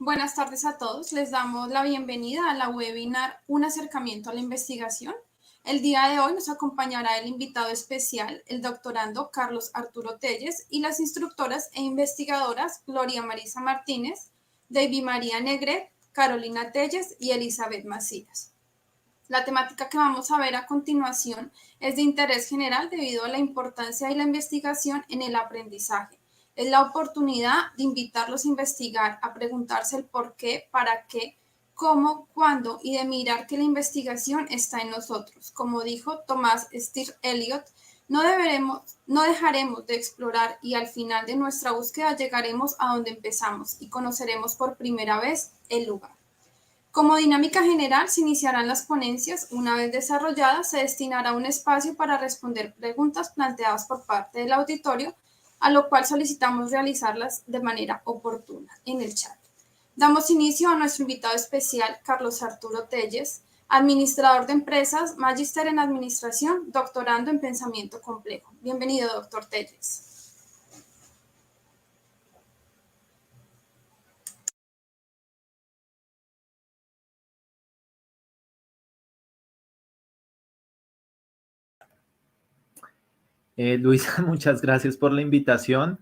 Buenas tardes a todos. Les damos la bienvenida a la webinar Un acercamiento a la investigación. El día de hoy nos acompañará el invitado especial, el doctorando Carlos Arturo Telles, y las instructoras e investigadoras Gloria Marisa Martínez, David María Negret, Carolina Telles y Elizabeth Macías. La temática que vamos a ver a continuación es de interés general debido a la importancia de la investigación en el aprendizaje. Es la oportunidad de invitarlos a investigar, a preguntarse el por qué, para qué, cómo, cuándo y de mirar que la investigación está en nosotros. Como dijo Thomas Steve Eliot, no dejaremos de explorar y al final de nuestra búsqueda llegaremos a donde empezamos y conoceremos por primera vez el lugar. Como dinámica general, se iniciarán las ponencias. Una vez desarrolladas, se destinará un espacio para responder preguntas planteadas por parte del auditorio, a lo cual solicitamos realizarlas de manera oportuna en el chat. Damos inicio a nuestro invitado especial, Carlos Arturo Telles, administrador de empresas, magíster en administración, doctorando en pensamiento complejo. Bienvenido, doctor Telles. Luisa, muchas gracias por la invitación.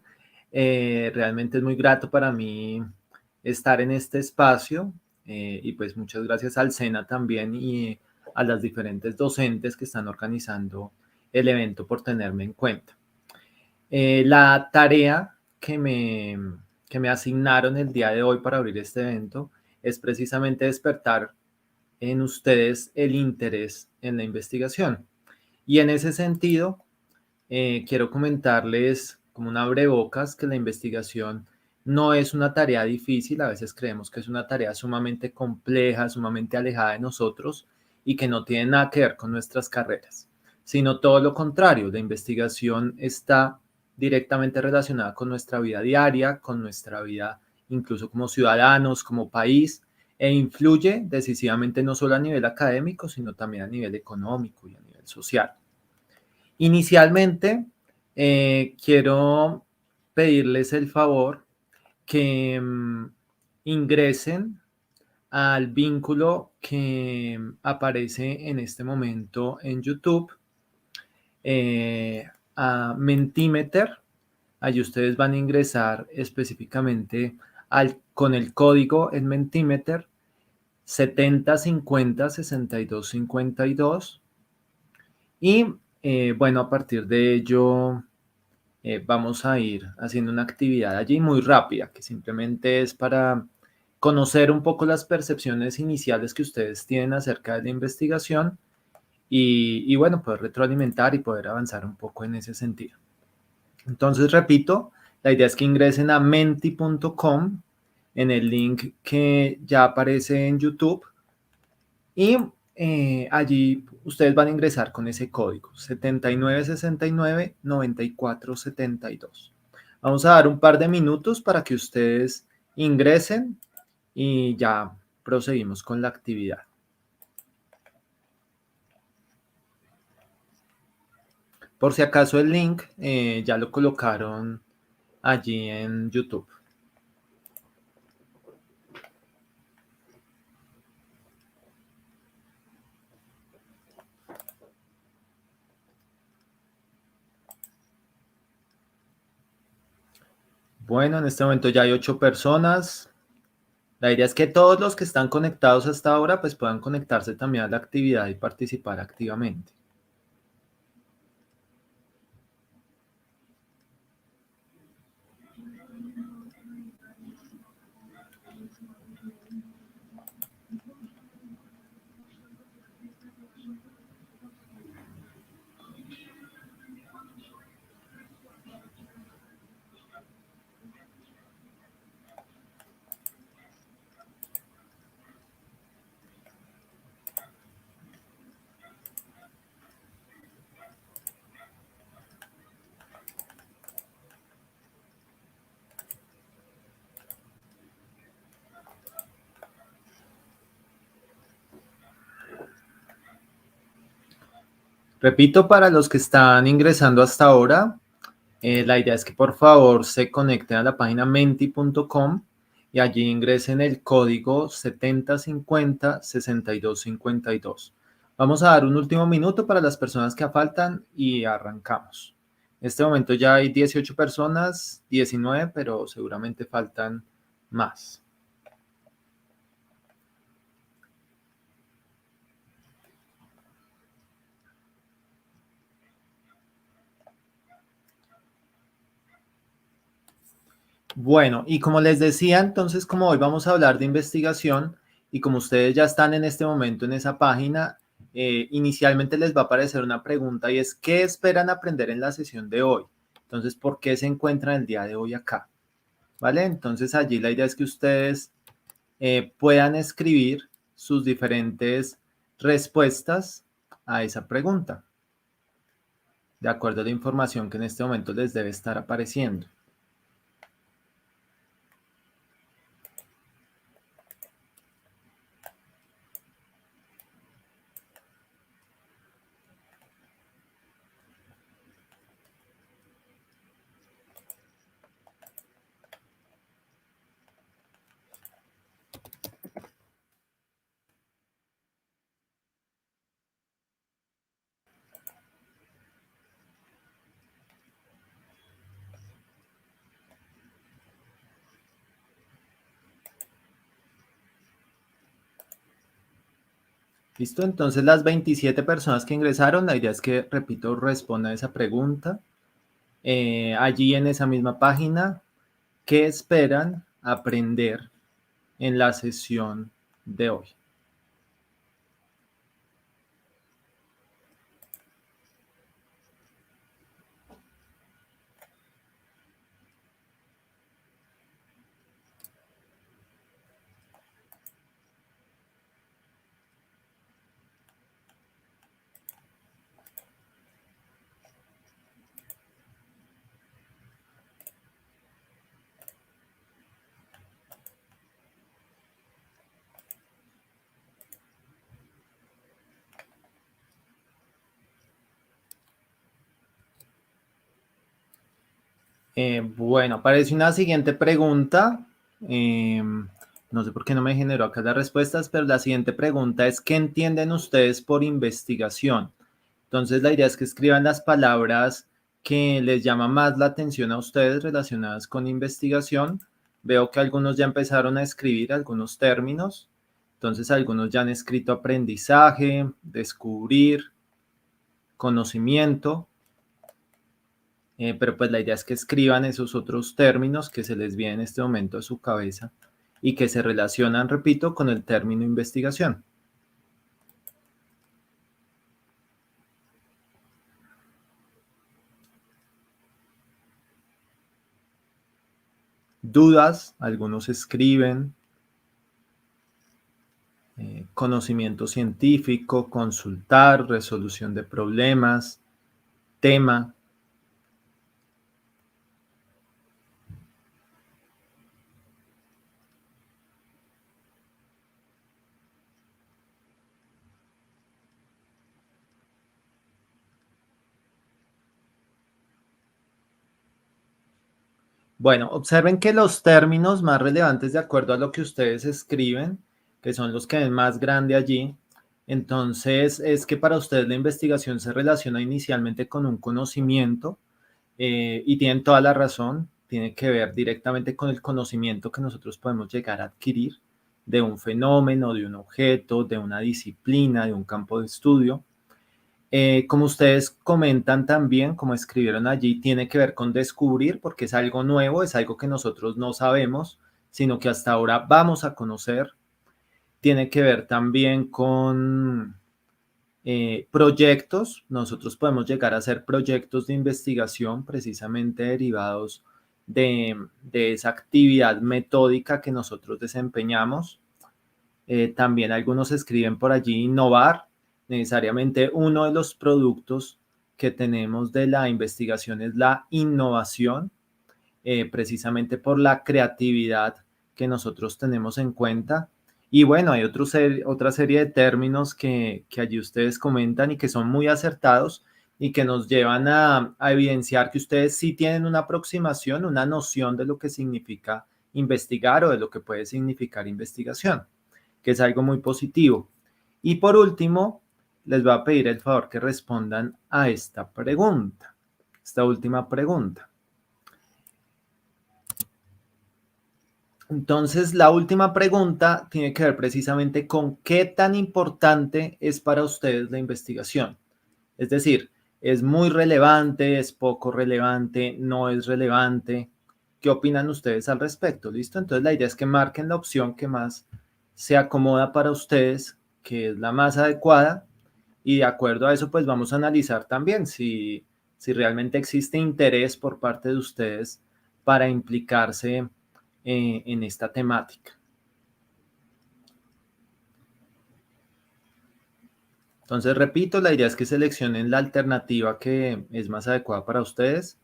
Realmente es muy grato para mí estar en este espacio y pues muchas gracias al SENA también y a las diferentes docentes que están organizando el evento por tenerme en cuenta. La tarea que me asignaron el día de hoy para abrir este evento es precisamente despertar en ustedes el interés en la investigación. Y en ese sentido, quiero comentarles como un abrebocas que la investigación no es una tarea difícil. A veces creemos que es una tarea sumamente compleja, sumamente alejada de nosotros y que no tiene nada que ver con nuestras carreras, sino todo lo contrario. La investigación está directamente relacionada con nuestra vida diaria, con nuestra vida incluso como ciudadanos, como país, e influye decisivamente no solo a nivel académico, sino también a nivel económico y a nivel social. Inicialmente, quiero pedirles el favor que ingresen al vínculo que aparece en este momento en YouTube, a Mentimeter. Allí ustedes van a ingresar específicamente con el código en Mentimeter 7050 6252 y bueno, a partir de ello vamos a ir haciendo una actividad allí muy rápida, que simplemente es para conocer un poco las percepciones iniciales que ustedes tienen acerca de la investigación y bueno, poder retroalimentar y poder avanzar un poco en ese sentido. Entonces, repito, la idea es que ingresen a menti.com en el link que ya aparece en YouTube y allí ustedes van a ingresar con ese código 7969-9472. Vamos a dar un par de minutos para que ustedes ingresen y ya proseguimos con la actividad. Por si acaso el link ya lo colocaron allí en YouTube. Bueno, en este momento ya hay 8 personas. La idea es que todos los que están conectados hasta ahora pues puedan conectarse también a la actividad y participar activamente. Repito, para los que están ingresando hasta ahora, la idea es que por favor se conecten a la página menti.com y allí ingresen el código 7050-6252. Vamos a dar un último minuto para las personas que faltan y arrancamos. En este momento ya hay 18 personas, 19, pero seguramente faltan más. Bueno, y como les decía, entonces, como hoy vamos a hablar de investigación y como ustedes ya están en este momento en esa página, inicialmente les va a aparecer una pregunta y es, ¿qué esperan aprender en la sesión de hoy? Entonces, ¿por qué se encuentran el día de hoy acá? ¿Vale? Entonces, allí la idea es que ustedes puedan escribir sus diferentes respuestas a esa pregunta, de acuerdo a la información que en este momento les debe estar apareciendo. ¿Listo? Entonces las 27 personas que ingresaron, la idea es que, repito, respondan a esa pregunta. Allí en esa misma página, ¿qué esperan aprender en la sesión de hoy? Bueno, aparece una siguiente pregunta. No sé por qué no me generó acá las respuestas, pero la siguiente pregunta es, ¿qué entienden ustedes por investigación? Entonces, la idea es que escriban las palabras que les llama más la atención a ustedes relacionadas con investigación. Veo que algunos ya empezaron a escribir algunos términos. Entonces, algunos ya han escrito aprendizaje, descubrir, conocimiento. Pero pues la idea es que escriban esos otros términos que se les vienen en este momento a su cabeza y que se relacionan, repito, con el término investigación. Dudas, algunos escriben, conocimiento científico, consultar, resolución de problemas, tema. Bueno, observen que los términos más relevantes de acuerdo a lo que ustedes escriben, que son los que ven más grande allí, entonces es que para ustedes la investigación se relaciona inicialmente con un conocimiento y tienen toda la razón, tiene que ver directamente con el conocimiento que nosotros podemos llegar a adquirir de un fenómeno, de un objeto, de una disciplina, de un campo de estudio. Como ustedes comentan también, como escribieron allí, tiene que ver con descubrir porque es algo nuevo, es algo que nosotros no sabemos, sino que hasta ahora vamos a conocer. Tiene que ver también con proyectos. Nosotros podemos llegar a hacer proyectos de investigación precisamente derivados de esa actividad metódica que nosotros desempeñamos. También algunos escriben por allí innovar. Necesariamente uno de los productos que tenemos de la investigación es la innovación, precisamente por la creatividad que nosotros tenemos en cuenta. Y bueno, hay otra serie de términos que allí ustedes comentan y que son muy acertados y que nos llevan a evidenciar que ustedes sí tienen una aproximación, una noción de lo que significa investigar o de lo que puede significar investigación, que es algo muy positivo. Y por último, les voy a pedir el favor que respondan a esta pregunta, esta última pregunta. Entonces, la última pregunta tiene que ver precisamente con qué tan importante es para ustedes la investigación. Es decir, ¿es muy relevante, es poco relevante, no es relevante? ¿Qué opinan ustedes al respecto? ¿Listo? Entonces, la idea es que marquen la opción que más se acomoda para ustedes, que es la más adecuada, y de acuerdo a eso, pues vamos a analizar también si realmente existe interés por parte de ustedes para implicarse en esta temática. Entonces, repito, la idea es que seleccionen la alternativa que es más adecuada para ustedes,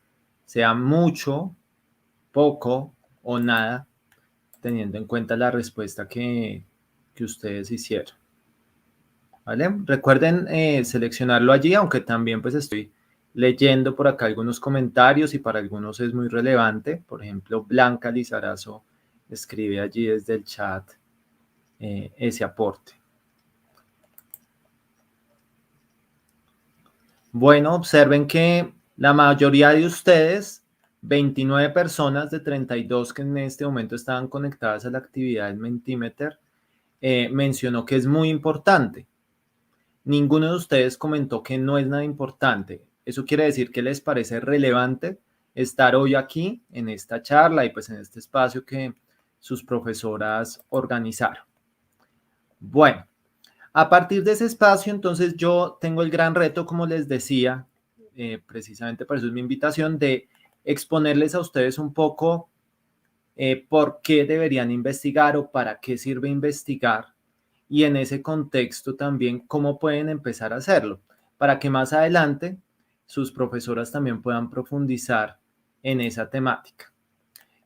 sea mucho, poco o nada, teniendo en cuenta la respuesta que ustedes hicieron. ¿Vale? Recuerden seleccionarlo allí, aunque también pues estoy leyendo por acá algunos comentarios y para algunos es muy relevante. Por ejemplo, Blanca Lizarazo escribe allí desde el chat ese aporte. Bueno, observen que la mayoría de ustedes, 29 personas de 32 que en este momento estaban conectadas a la actividad del Mentimeter, mencionó que es muy importante. Ninguno de ustedes comentó que no es nada importante. Eso quiere decir que les parece relevante estar hoy aquí en esta charla y pues en este espacio que sus profesoras organizaron. Bueno. A partir de ese espacio, entonces yo tengo el gran reto, como les decía, precisamente por eso es mi invitación, de exponerles a ustedes un poco por qué deberían investigar o para qué sirve investigar y en ese contexto también cómo pueden empezar a hacerlo, para que más adelante sus profesoras también puedan profundizar en esa temática.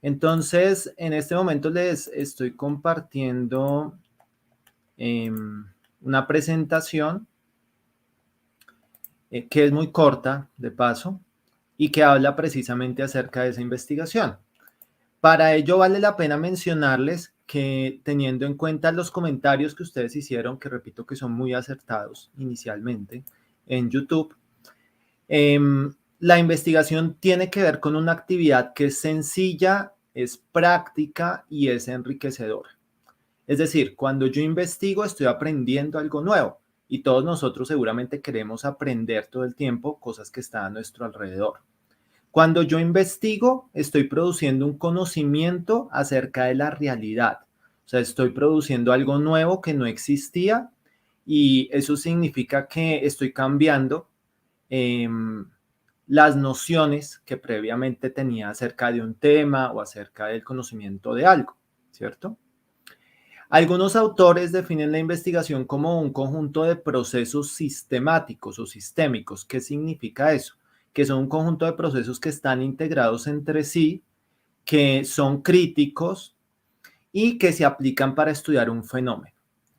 Entonces, en este momento les estoy compartiendo una presentación que es muy corta, de paso, y que habla precisamente acerca de esa investigación. Para ello vale la pena mencionarles que teniendo en cuenta los comentarios que ustedes hicieron, que repito que son muy acertados inicialmente en YouTube, la investigación tiene que ver con una actividad que es sencilla, es práctica y es enriquecedora. Es decir, cuando yo investigo estoy aprendiendo algo nuevo y todos nosotros seguramente queremos aprender todo el tiempo cosas que están a nuestro alrededor. Cuando yo investigo estoy produciendo un conocimiento acerca de la realidad. O sea, estoy produciendo algo nuevo que no existía y eso significa que estoy cambiando las nociones que previamente tenía acerca de un tema o acerca del conocimiento de algo, ¿cierto? Algunos autores definen la investigación como un conjunto de procesos sistemáticos o sistémicos. ¿Qué significa eso? Que son un conjunto de procesos que están integrados entre sí, que son críticos y que se aplican para estudiar un fenómeno.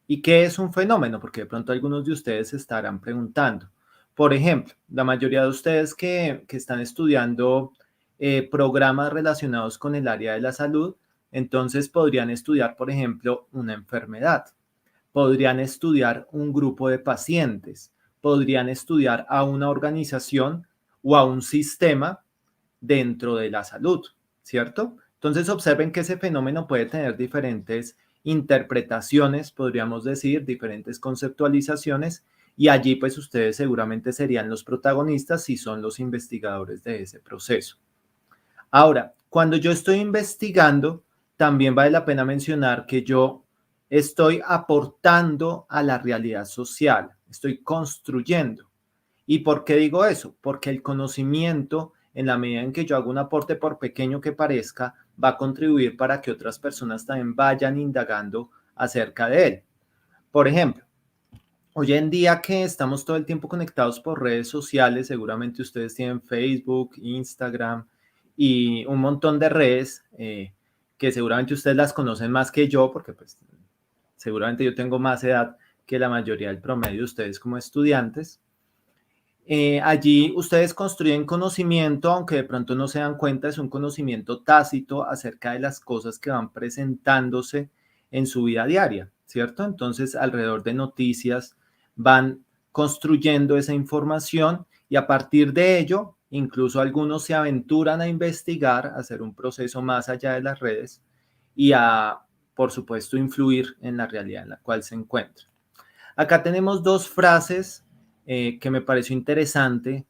¿Y qué es un fenómeno? Porque de pronto algunos de ustedes se estarán preguntando. Por ejemplo, la mayoría de ustedes que están estudiando programas relacionados con el área de la salud, entonces podrían estudiar, por ejemplo, una enfermedad, podrían estudiar un grupo de pacientes, podrían estudiar a una organización o a un sistema dentro de la salud, ¿cierto? Entonces observen que ese fenómeno puede tener diferentes interpretaciones, podríamos decir, diferentes conceptualizaciones, y allí pues ustedes seguramente serían los protagonistas si son los investigadores de ese proceso. Ahora, cuando yo estoy investigando, también vale la pena mencionar que yo estoy aportando a la realidad social, estoy construyendo. ¿Y por qué digo eso? Porque el conocimiento, en la medida en que yo hago un aporte, por pequeño que parezca, va a contribuir para que otras personas también vayan indagando acerca de él. Por ejemplo, hoy en día que estamos todo el tiempo conectados por redes sociales, seguramente ustedes tienen Facebook, Instagram y un montón de redes que seguramente ustedes las conocen más que yo, porque pues seguramente yo tengo más edad que la mayoría del promedio de ustedes como estudiantes. Allí ustedes construyen conocimiento, aunque de pronto no se dan cuenta, es un conocimiento tácito acerca de las cosas que van presentándose en su vida diaria, ¿cierto? Entonces, alrededor de noticias van construyendo esa información y a partir de ello, incluso algunos se aventuran a investigar, a hacer un proceso más allá de las redes y a, por supuesto, influir en la realidad en la cual se encuentran. Acá tenemos dos frases que me pareció interesante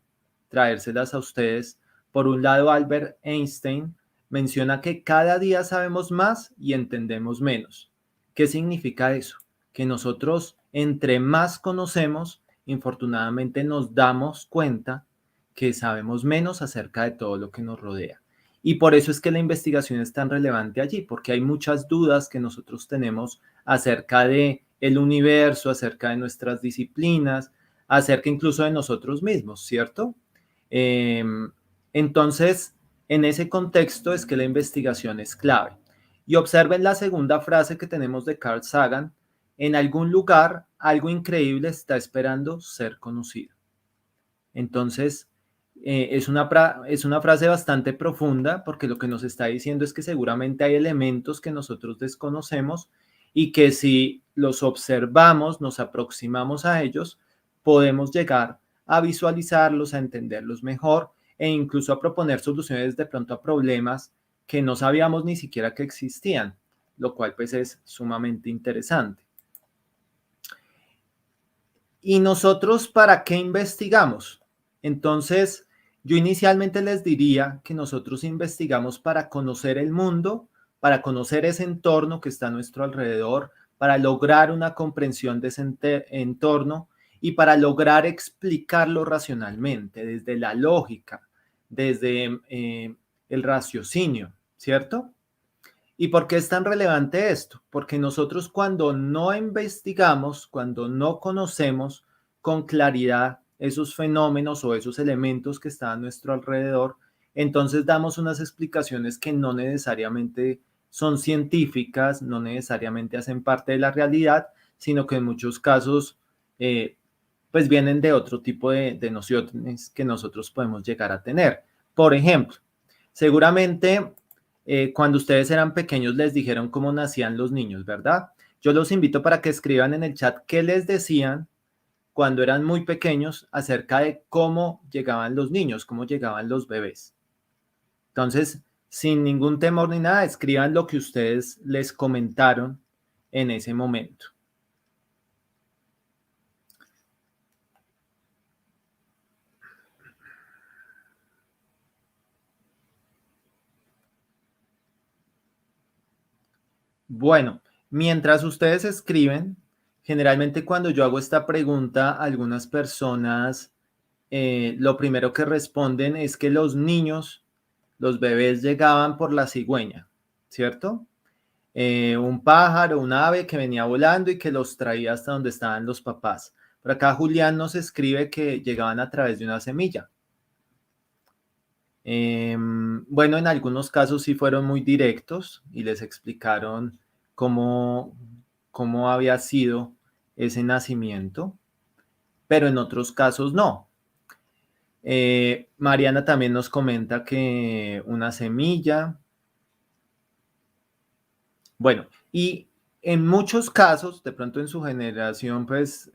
traérselas a ustedes. Por un lado, Albert Einstein menciona que cada día sabemos más y entendemos menos. ¿Qué significa eso? Que nosotros, entre más conocemos, infortunadamente nos damos cuenta que sabemos menos acerca de todo lo que nos rodea. Y por eso es que la investigación es tan relevante allí, porque hay muchas dudas que nosotros tenemos acerca de el universo, acerca de nuestras disciplinas, acerca incluso de nosotros mismos, ¿cierto? Eh, entonces, en ese contexto es que la investigación es clave. Y observen la segunda frase que tenemos de Carl Sagan: en algún lugar algo increíble está esperando ser conocido. Entonces, es una frase bastante profunda porque lo que nos está diciendo es que seguramente hay elementos que nosotros desconocemos y que si los observamos, nos aproximamos a ellos, podemos llegar a visualizarlos, a entenderlos mejor e incluso a proponer soluciones de pronto a problemas que no sabíamos ni siquiera que existían, lo cual pues es sumamente interesante. ¿Y nosotros para qué investigamos? Entonces, yo inicialmente les diría que nosotros investigamos para conocer el mundo, para conocer ese entorno que está a nuestro alrededor, para lograr una comprensión de ese entorno y para lograr explicarlo racionalmente, desde la lógica, desde el raciocinio, ¿cierto? ¿Y por qué es tan relevante esto? Porque nosotros cuando no investigamos, cuando no conocemos con claridad esos fenómenos o esos elementos que están a nuestro alrededor, entonces damos unas explicaciones que no necesariamente son científicas, no necesariamente hacen parte de la realidad, sino que en muchos casos pues vienen de otro tipo de nociones que nosotros podemos llegar a tener. Por ejemplo, seguramente cuando ustedes eran pequeños les dijeron cómo nacían los niños, ¿verdad? Yo los invito para que escriban en el chat qué les decían cuando eran muy pequeños acerca de cómo llegaban los niños, cómo llegaban los bebés. Entonces, sin ningún temor ni nada, escriban lo que ustedes les comentaron en ese momento. Bueno, mientras ustedes escriben, generalmente cuando yo hago esta pregunta, algunas personas lo primero que responden es que los niños, los bebés llegaban por la cigüeña, ¿cierto? Un pájaro, un ave que venía volando y que los traía hasta donde estaban los papás. Por acá Julián nos escribe que llegaban a través de una semilla. Bueno, en algunos casos sí fueron muy directos y les explicaron cómo había sido ese nacimiento, pero en otros casos no. Mariana también nos comenta que una semilla. Bueno, y en muchos casos, de pronto en su generación, pues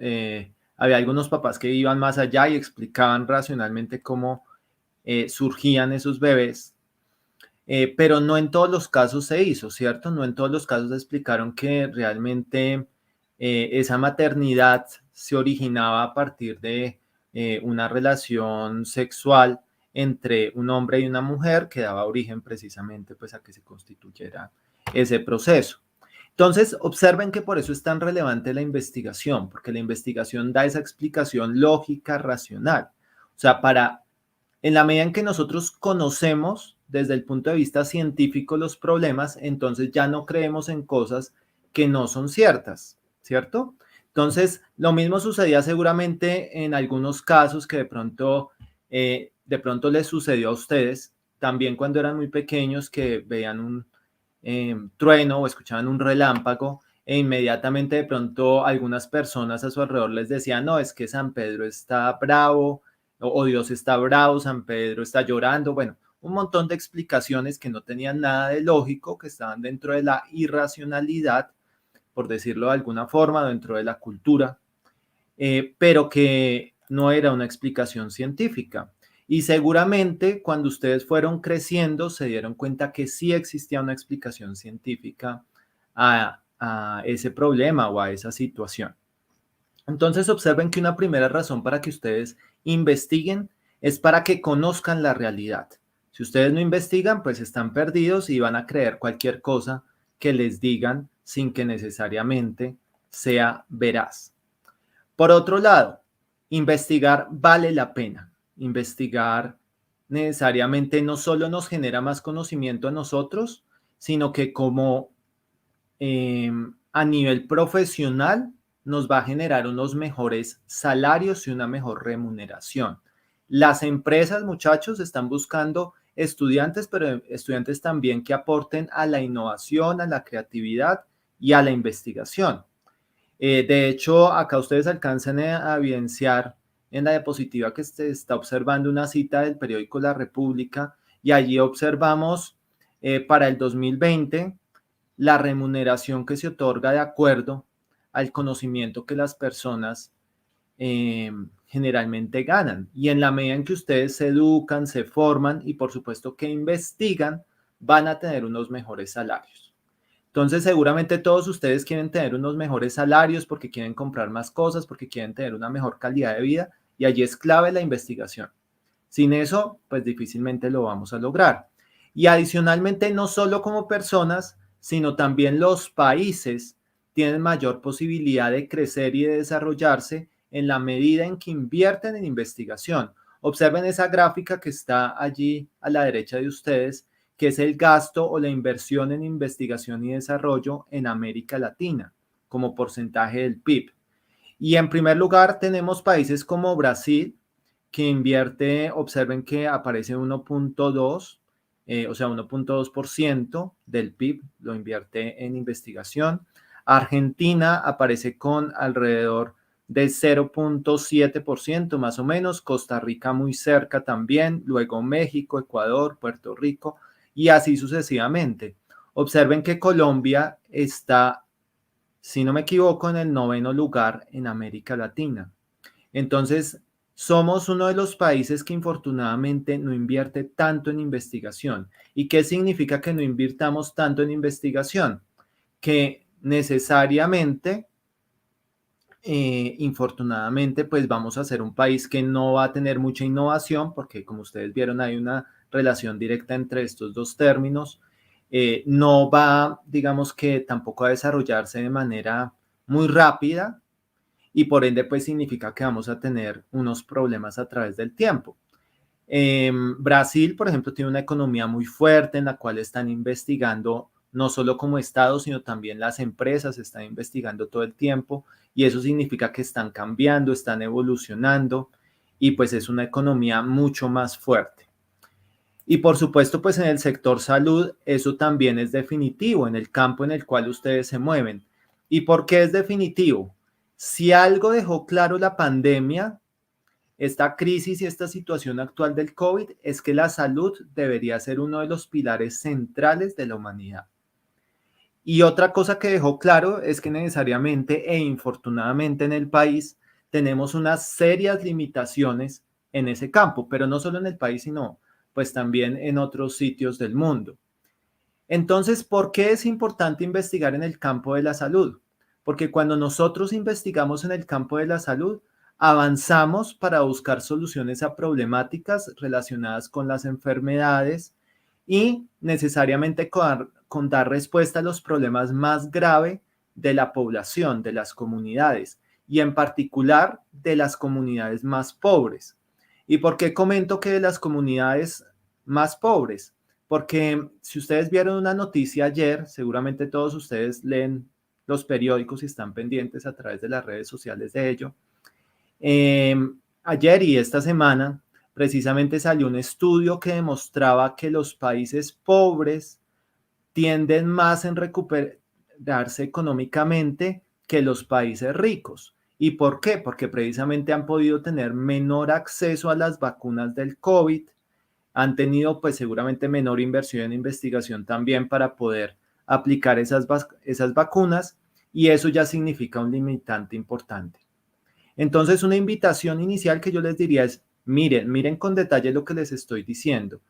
había algunos papás que iban más allá y explicaban racionalmente cómo surgían esos bebés, pero no en todos los casos se hizo, ¿cierto? No en todos los casos explicaron que realmente esa maternidad se originaba a partir de una relación sexual entre un hombre y una mujer que daba origen precisamente pues a que se constituyera ese proceso. Entonces, observen que por eso es tan relevante la investigación, porque la investigación da esa explicación lógica, racional. O sea, en la medida en que nosotros conocemos desde el punto de vista científico los problemas, entonces ya no creemos en cosas que no son ciertas, ¿cierto? Entonces, lo mismo sucedía seguramente en algunos casos que de pronto les sucedió a ustedes, también cuando eran muy pequeños que veían un trueno o escuchaban un relámpago e inmediatamente de pronto algunas personas a su alrededor les decían, no, es que San Pedro está bravo o Dios está bravo, San Pedro está llorando, bueno, un montón de explicaciones que no tenían nada de lógico, que estaban dentro de la irracionalidad, por decirlo de alguna forma, dentro de la cultura, pero que no era una explicación científica. Y seguramente cuando ustedes fueron creciendo se dieron cuenta que sí existía una explicación científica a ese problema o a esa situación. Entonces observen que una primera razón para que ustedes investiguen es para que conozcan la realidad. Si ustedes no investigan, pues están perdidos y van a creer cualquier cosa que les digan sin que necesariamente sea veraz. Por otro lado, investigar vale la pena. Investigar necesariamente no solo nos genera más conocimiento a nosotros, sino que como a nivel profesional nos va a generar unos mejores salarios y una mejor remuneración. Las empresas, muchachos, están buscando estudiantes, pero estudiantes también que aporten a la innovación, a la creatividad y a la investigación. De hecho, acá ustedes alcanzan a evidenciar en la diapositiva que se está observando una cita del periódico La República y allí observamos para el 2020 la remuneración que se otorga de acuerdo al conocimiento que las personas generalmente ganan. Y en la medida en que ustedes se educan, se forman y por supuesto que investigan, van a tener unos mejores salarios. Entonces, seguramente todos ustedes quieren tener unos mejores salarios porque quieren comprar más cosas, porque quieren tener una mejor calidad de vida y allí es clave la investigación. Sin eso, pues difícilmente lo vamos a lograr. Y adicionalmente, no solo como personas, sino también los países tienen mayor posibilidad de crecer y de desarrollarse en la medida en que invierten en investigación. Observen esa gráfica que está allí a la derecha de ustedes, que es el gasto o la inversión en investigación y desarrollo en América Latina como porcentaje del PIB. Y en primer lugar tenemos países como Brasil, que invierte, observen que aparece 1.2, o sea, 1.2% del PIB lo invierte en investigación. Argentina aparece con alrededor del 0.7% más o menos, Costa Rica muy cerca también, luego México, Ecuador, Puerto Rico y así sucesivamente. Observen que Colombia está, si no me equivoco, en el 9º lugar en América Latina. Entonces, somos uno de los países que infortunadamente no invierte tanto en investigación. ¿Y qué significa que no invirtamos tanto en investigación? Que necesariamente, infortunadamente, pues vamos a ser un país que no va a tener mucha innovación, porque como ustedes vieron hay una relación directa entre estos dos términos. No va, digamos que tampoco a desarrollarse de manera muy rápida, y por ende pues significa que vamos a tener unos problemas a través del tiempo. Brasil, por ejemplo, tiene una economía muy fuerte en la cual están investigando no solo como Estado, sino también las empresas están investigando todo el tiempo y eso significa que están cambiando, están evolucionando y pues es una economía mucho más fuerte. Y por supuesto, pues en el sector salud, eso también es definitivo en el campo en el cual ustedes se mueven. ¿Y por qué es definitivo? Si algo dejó claro la pandemia, esta crisis y esta situación actual del COVID, es que la salud debería ser uno de los pilares centrales de la humanidad. Y otra cosa que dejó claro es que necesariamente e infortunadamente en el país tenemos unas serias limitaciones en ese campo, pero no solo en el país, sino pues también en otros sitios del mundo. Entonces, ¿por qué es importante investigar en el campo de la salud? Porque cuando nosotros investigamos en el campo de la salud, avanzamos para buscar soluciones a problemáticas relacionadas con las enfermedades y necesariamente con dar respuesta a los problemas más graves de la población, de las comunidades y en particular de las comunidades más pobres. ¿Y por qué comento que de las comunidades más pobres? Porque si ustedes vieron una noticia ayer, seguramente todos ustedes leen los periódicos y están pendientes a través de las redes sociales de ello. Ayer y esta semana precisamente salió un estudio que demostraba que los países pobres tienden más en recuperarse económicamente que los países ricos. ¿Y por qué? Porque precisamente han podido tener menor acceso a las vacunas del COVID, han tenido pues seguramente menor inversión en investigación también para poder aplicar esas vacunas, y eso ya significa un limitante importante. Entonces, una invitación inicial que yo les diría es, miren con detalle lo que les estoy diciendo.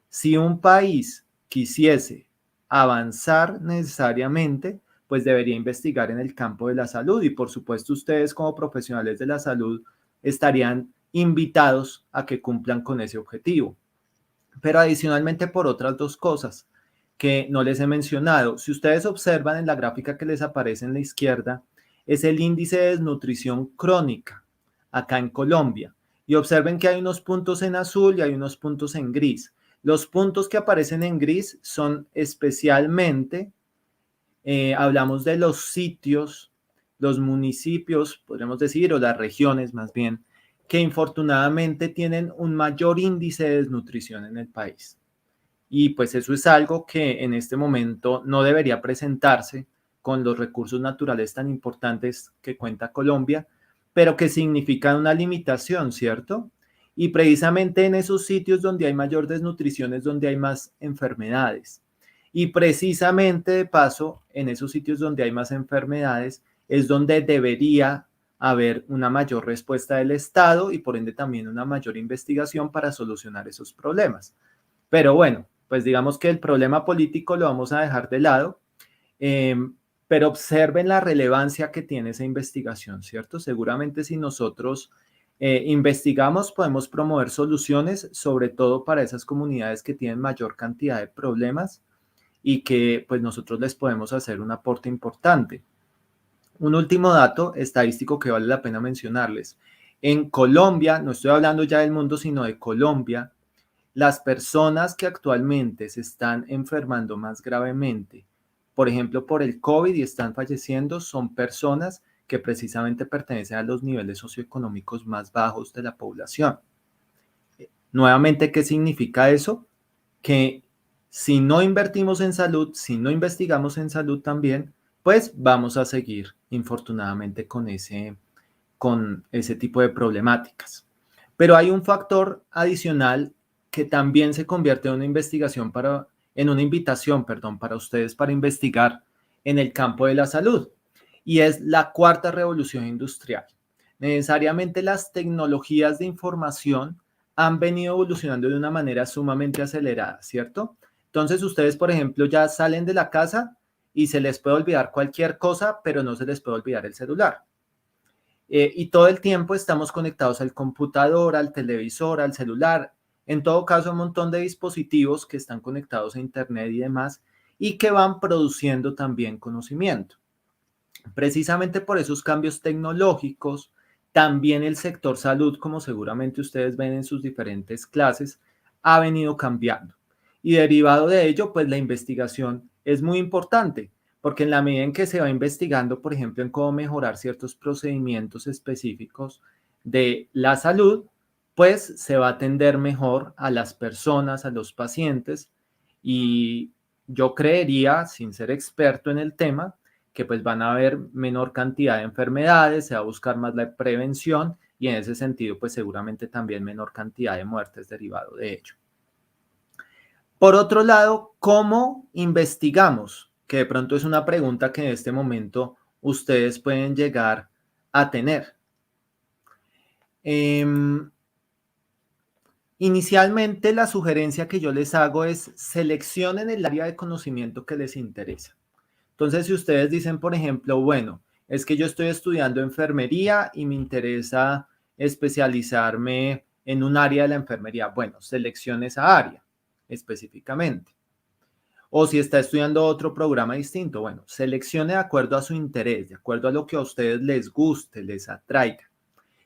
Si un país quisiese avanzar necesariamente, pues debería investigar en el campo de la salud, y por supuesto ustedes como profesionales de la salud estarían invitados a que cumplan con ese objetivo. Pero adicionalmente por otras dos cosas que no les he mencionado. Si ustedes observan en la gráfica que les aparece en la izquierda, es el índice de desnutrición crónica acá en Colombia. Y observen que hay unos puntos en azul y hay unos puntos en gris. Los puntos que aparecen en gris son especialmente, hablamos de los sitios, los municipios, podríamos decir, o las regiones más bien, que infortunadamente tienen un mayor índice de desnutrición en el país. Y pues eso es algo que en este momento no debería presentarse con los recursos naturales tan importantes que cuenta Colombia, pero que significan una limitación, ¿cierto? Y precisamente en esos sitios donde hay mayor desnutrición es donde hay más enfermedades. Y precisamente de paso, en esos sitios donde hay más enfermedades es donde debería haber una mayor respuesta del Estado y por ende también una mayor investigación para solucionar esos problemas. Pero bueno, pues digamos que el problema político lo vamos a dejar de lado, eh, pero observen la relevancia que tiene esa investigación, ¿cierto? Seguramente si nosotros investigamos, podemos promover soluciones, sobre todo para esas comunidades que tienen mayor cantidad de problemas y que pues nosotros les podemos hacer un aporte importante. Un último dato estadístico que vale la pena mencionarles. En Colombia, no estoy hablando ya del mundo, sino de Colombia, las personas que actualmente se están enfermando más gravemente, por ejemplo, por el COVID y están falleciendo, son personas que precisamente pertenecen a los niveles socioeconómicos más bajos de la población. Nuevamente, ¿qué significa eso? Que si no invertimos en salud, si no investigamos en salud también, pues vamos a seguir, infortunadamente, con ese tipo de problemáticas. Pero hay un factor adicional que también se convierte en una investigación en una invitación, perdón, para ustedes para investigar en el campo de la salud, y es la cuarta revolución industrial. Necesariamente las tecnologías de información han venido evolucionando de una manera sumamente acelerada, ¿cierto? Entonces ustedes, por ejemplo, ya salen de la casa y se les puede olvidar cualquier cosa, pero no se les puede olvidar el celular. Y todo el tiempo estamos conectados al computador, al televisor, al celular, en todo caso un montón de dispositivos que están conectados a internet y demás, y que van produciendo también conocimiento. Precisamente por esos cambios tecnológicos, también el sector salud, como seguramente ustedes ven en sus diferentes clases, ha venido cambiando. Y derivado de ello, pues la investigación es muy importante, porque en la medida en que se va investigando, por ejemplo, en cómo mejorar ciertos procedimientos específicos de la salud, pues se va a atender mejor a las personas, a los pacientes, y yo creería, sin ser experto en el tema, que pues van a haber menor cantidad de enfermedades, se va a buscar más la prevención y en ese sentido pues seguramente también menor cantidad de muertes derivado de ello. Por otro lado, ¿cómo investigamos? Que de pronto es una pregunta que en este momento ustedes pueden llegar a tener. Inicialmente la sugerencia que yo les hago es seleccionen el área de conocimiento que les interesa. Entonces, si ustedes dicen, por ejemplo, bueno, es que yo estoy estudiando enfermería y me interesa especializarme en un área de la enfermería, bueno, seleccione esa área específicamente. O si está estudiando otro programa distinto, bueno, seleccione de acuerdo a su interés, de acuerdo a lo que a ustedes les guste, les atraiga.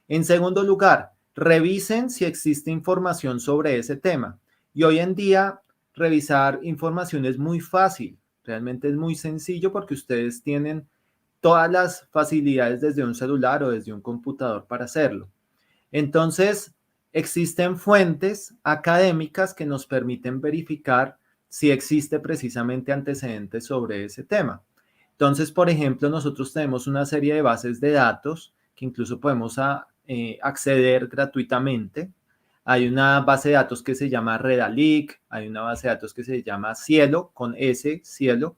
En segundo lugar, revisen si existe información sobre ese tema. Y hoy en día, revisar información es muy fácil, realmente es muy sencillo porque ustedes tienen todas las facilidades desde un celular o desde un computador para hacerlo. Entonces, existen fuentes académicas que nos permiten verificar si existe precisamente antecedentes sobre ese tema. Entonces, por ejemplo, nosotros tenemos una serie de bases de datos que incluso podemos acceder gratuitamente. Hay una base de datos que se llama Redalic, hay una base de datos que se llama Cielo, con S, Cielo.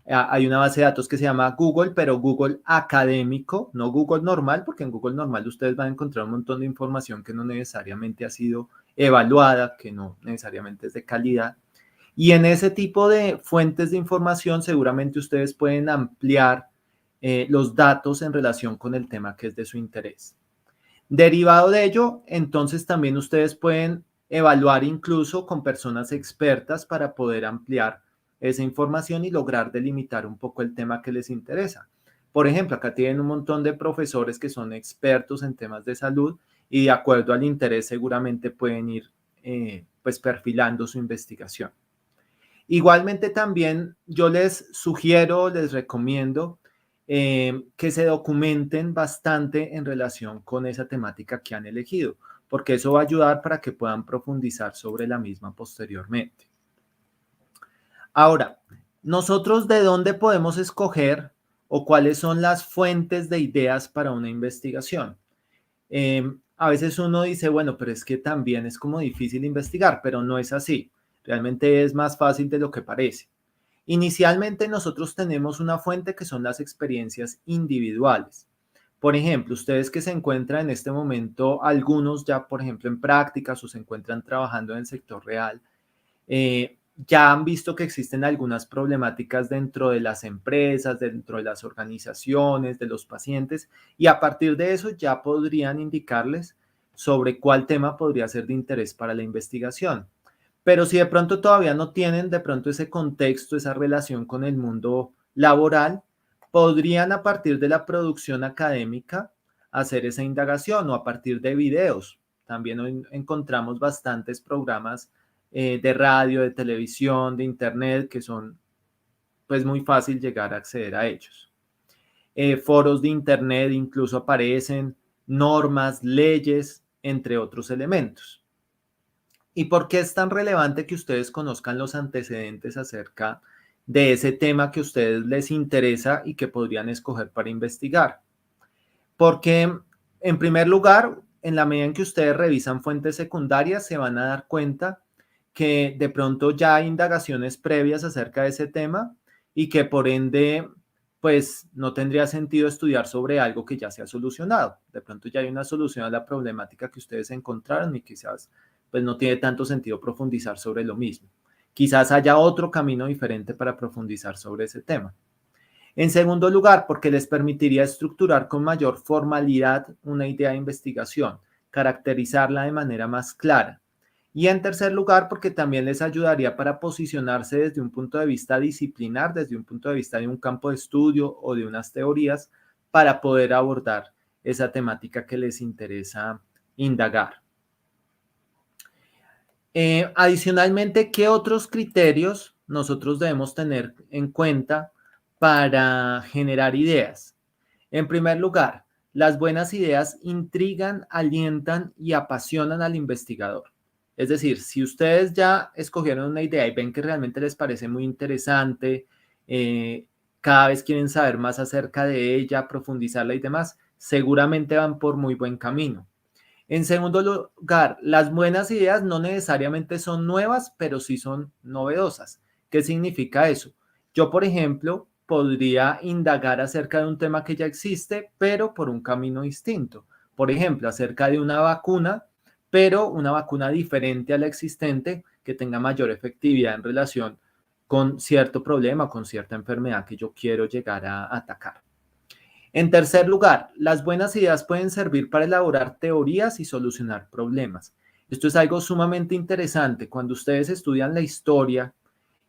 Hay una base de datos que se llama Google, pero Google académico, no Google normal, porque en Google normal ustedes van a encontrar un montón de información que no necesariamente ha sido evaluada, que no necesariamente es de calidad. Y en ese tipo de fuentes de información seguramente ustedes pueden ampliar los datos en relación con el tema que es de su interés. Derivado de ello, entonces también ustedes pueden evaluar incluso con personas expertas para poder ampliar esa información y lograr delimitar un poco el tema que les interesa. Por ejemplo, acá tienen un montón de profesores que son expertos en temas de salud y de acuerdo al interés seguramente pueden ir pues perfilando su investigación. Igualmente también yo les sugiero, les recomiendo que se documenten bastante en relación con esa temática que han elegido, porque eso va a ayudar para que puedan profundizar sobre la misma posteriormente. Ahora, nosotros de dónde podemos escoger o cuáles son las fuentes de ideas para una investigación. A veces uno dice, bueno, pero es que también es como difícil investigar, pero no es así. Realmente es más fácil de lo que parece. Inicialmente nosotros tenemos una fuente que son las experiencias individuales. Por ejemplo, ustedes que se encuentran en este momento, algunos ya, por ejemplo, en prácticas o se encuentran trabajando en el sector real, ya han visto que existen algunas problemáticas dentro de las empresas, dentro de las organizaciones, de los pacientes, y a partir de eso ya podrían indicarles sobre cuál tema podría ser de interés para la investigación. Pero si de pronto todavía no tienen de pronto ese contexto, esa relación con el mundo laboral, podrían a partir de la producción académica hacer esa indagación o a partir de videos. También hoy encontramos bastantes programas de radio, de televisión, de internet, que son pues muy fácil llegar a acceder a ellos. Foros de internet incluso aparecen, normas, leyes, entre otros elementos. ¿Y por qué es tan relevante que ustedes conozcan los antecedentes acerca de ese tema que a ustedes les interesa y que podrían escoger para investigar? Porque, en primer lugar, en la medida en que ustedes revisan fuentes secundarias, se van a dar cuenta que de pronto ya hay indagaciones previas acerca de ese tema y que por ende, pues no tendría sentido estudiar sobre algo que ya se ha solucionado. De pronto ya hay una solución a la problemática que ustedes encontraron y quizás pues no tiene tanto sentido profundizar sobre lo mismo. Quizás haya otro camino diferente para profundizar sobre ese tema. En segundo lugar, porque les permitiría estructurar con mayor formalidad una idea de investigación, caracterizarla de manera más clara. Y en tercer lugar, porque también les ayudaría para posicionarse desde un punto de vista disciplinar, desde un punto de vista de un campo de estudio o de unas teorías, para poder abordar esa temática que les interesa indagar. Adicionalmente, ¿qué otros criterios nosotros debemos tener en cuenta para generar ideas? En primer lugar, las buenas ideas intrigan, alientan y apasionan al investigador. Es decir, si ustedes ya escogieron una idea y ven que realmente les parece muy interesante, cada vez quieren saber más acerca de ella, profundizarla y demás, seguramente van por muy buen camino. En segundo lugar, las buenas ideas no necesariamente son nuevas, pero sí son novedosas. ¿Qué significa eso? Yo, por ejemplo, podría indagar acerca de un tema que ya existe, pero por un camino distinto. Por ejemplo, acerca de una vacuna, pero una vacuna diferente a la existente que tenga mayor efectividad en relación con cierto problema, con cierta enfermedad que yo quiero llegar a atacar. En tercer lugar, las buenas ideas pueden servir para elaborar teorías y solucionar problemas. Esto es algo sumamente interesante. Cuando ustedes estudian la historia,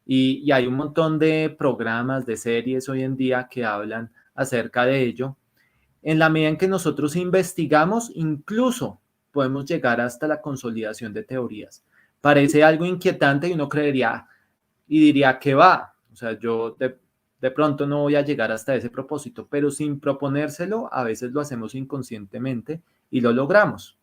y hay un montón de programas, de series hoy en día que hablan acerca de ello, en la medida en que nosotros investigamos, incluso podemos llegar hasta la consolidación de teorías. Parece algo inquietante y uno creería y diría que va. O sea, yo de pronto no voy a llegar hasta ese propósito, pero sin proponérselo, a veces lo hacemos inconscientemente y lo logramos.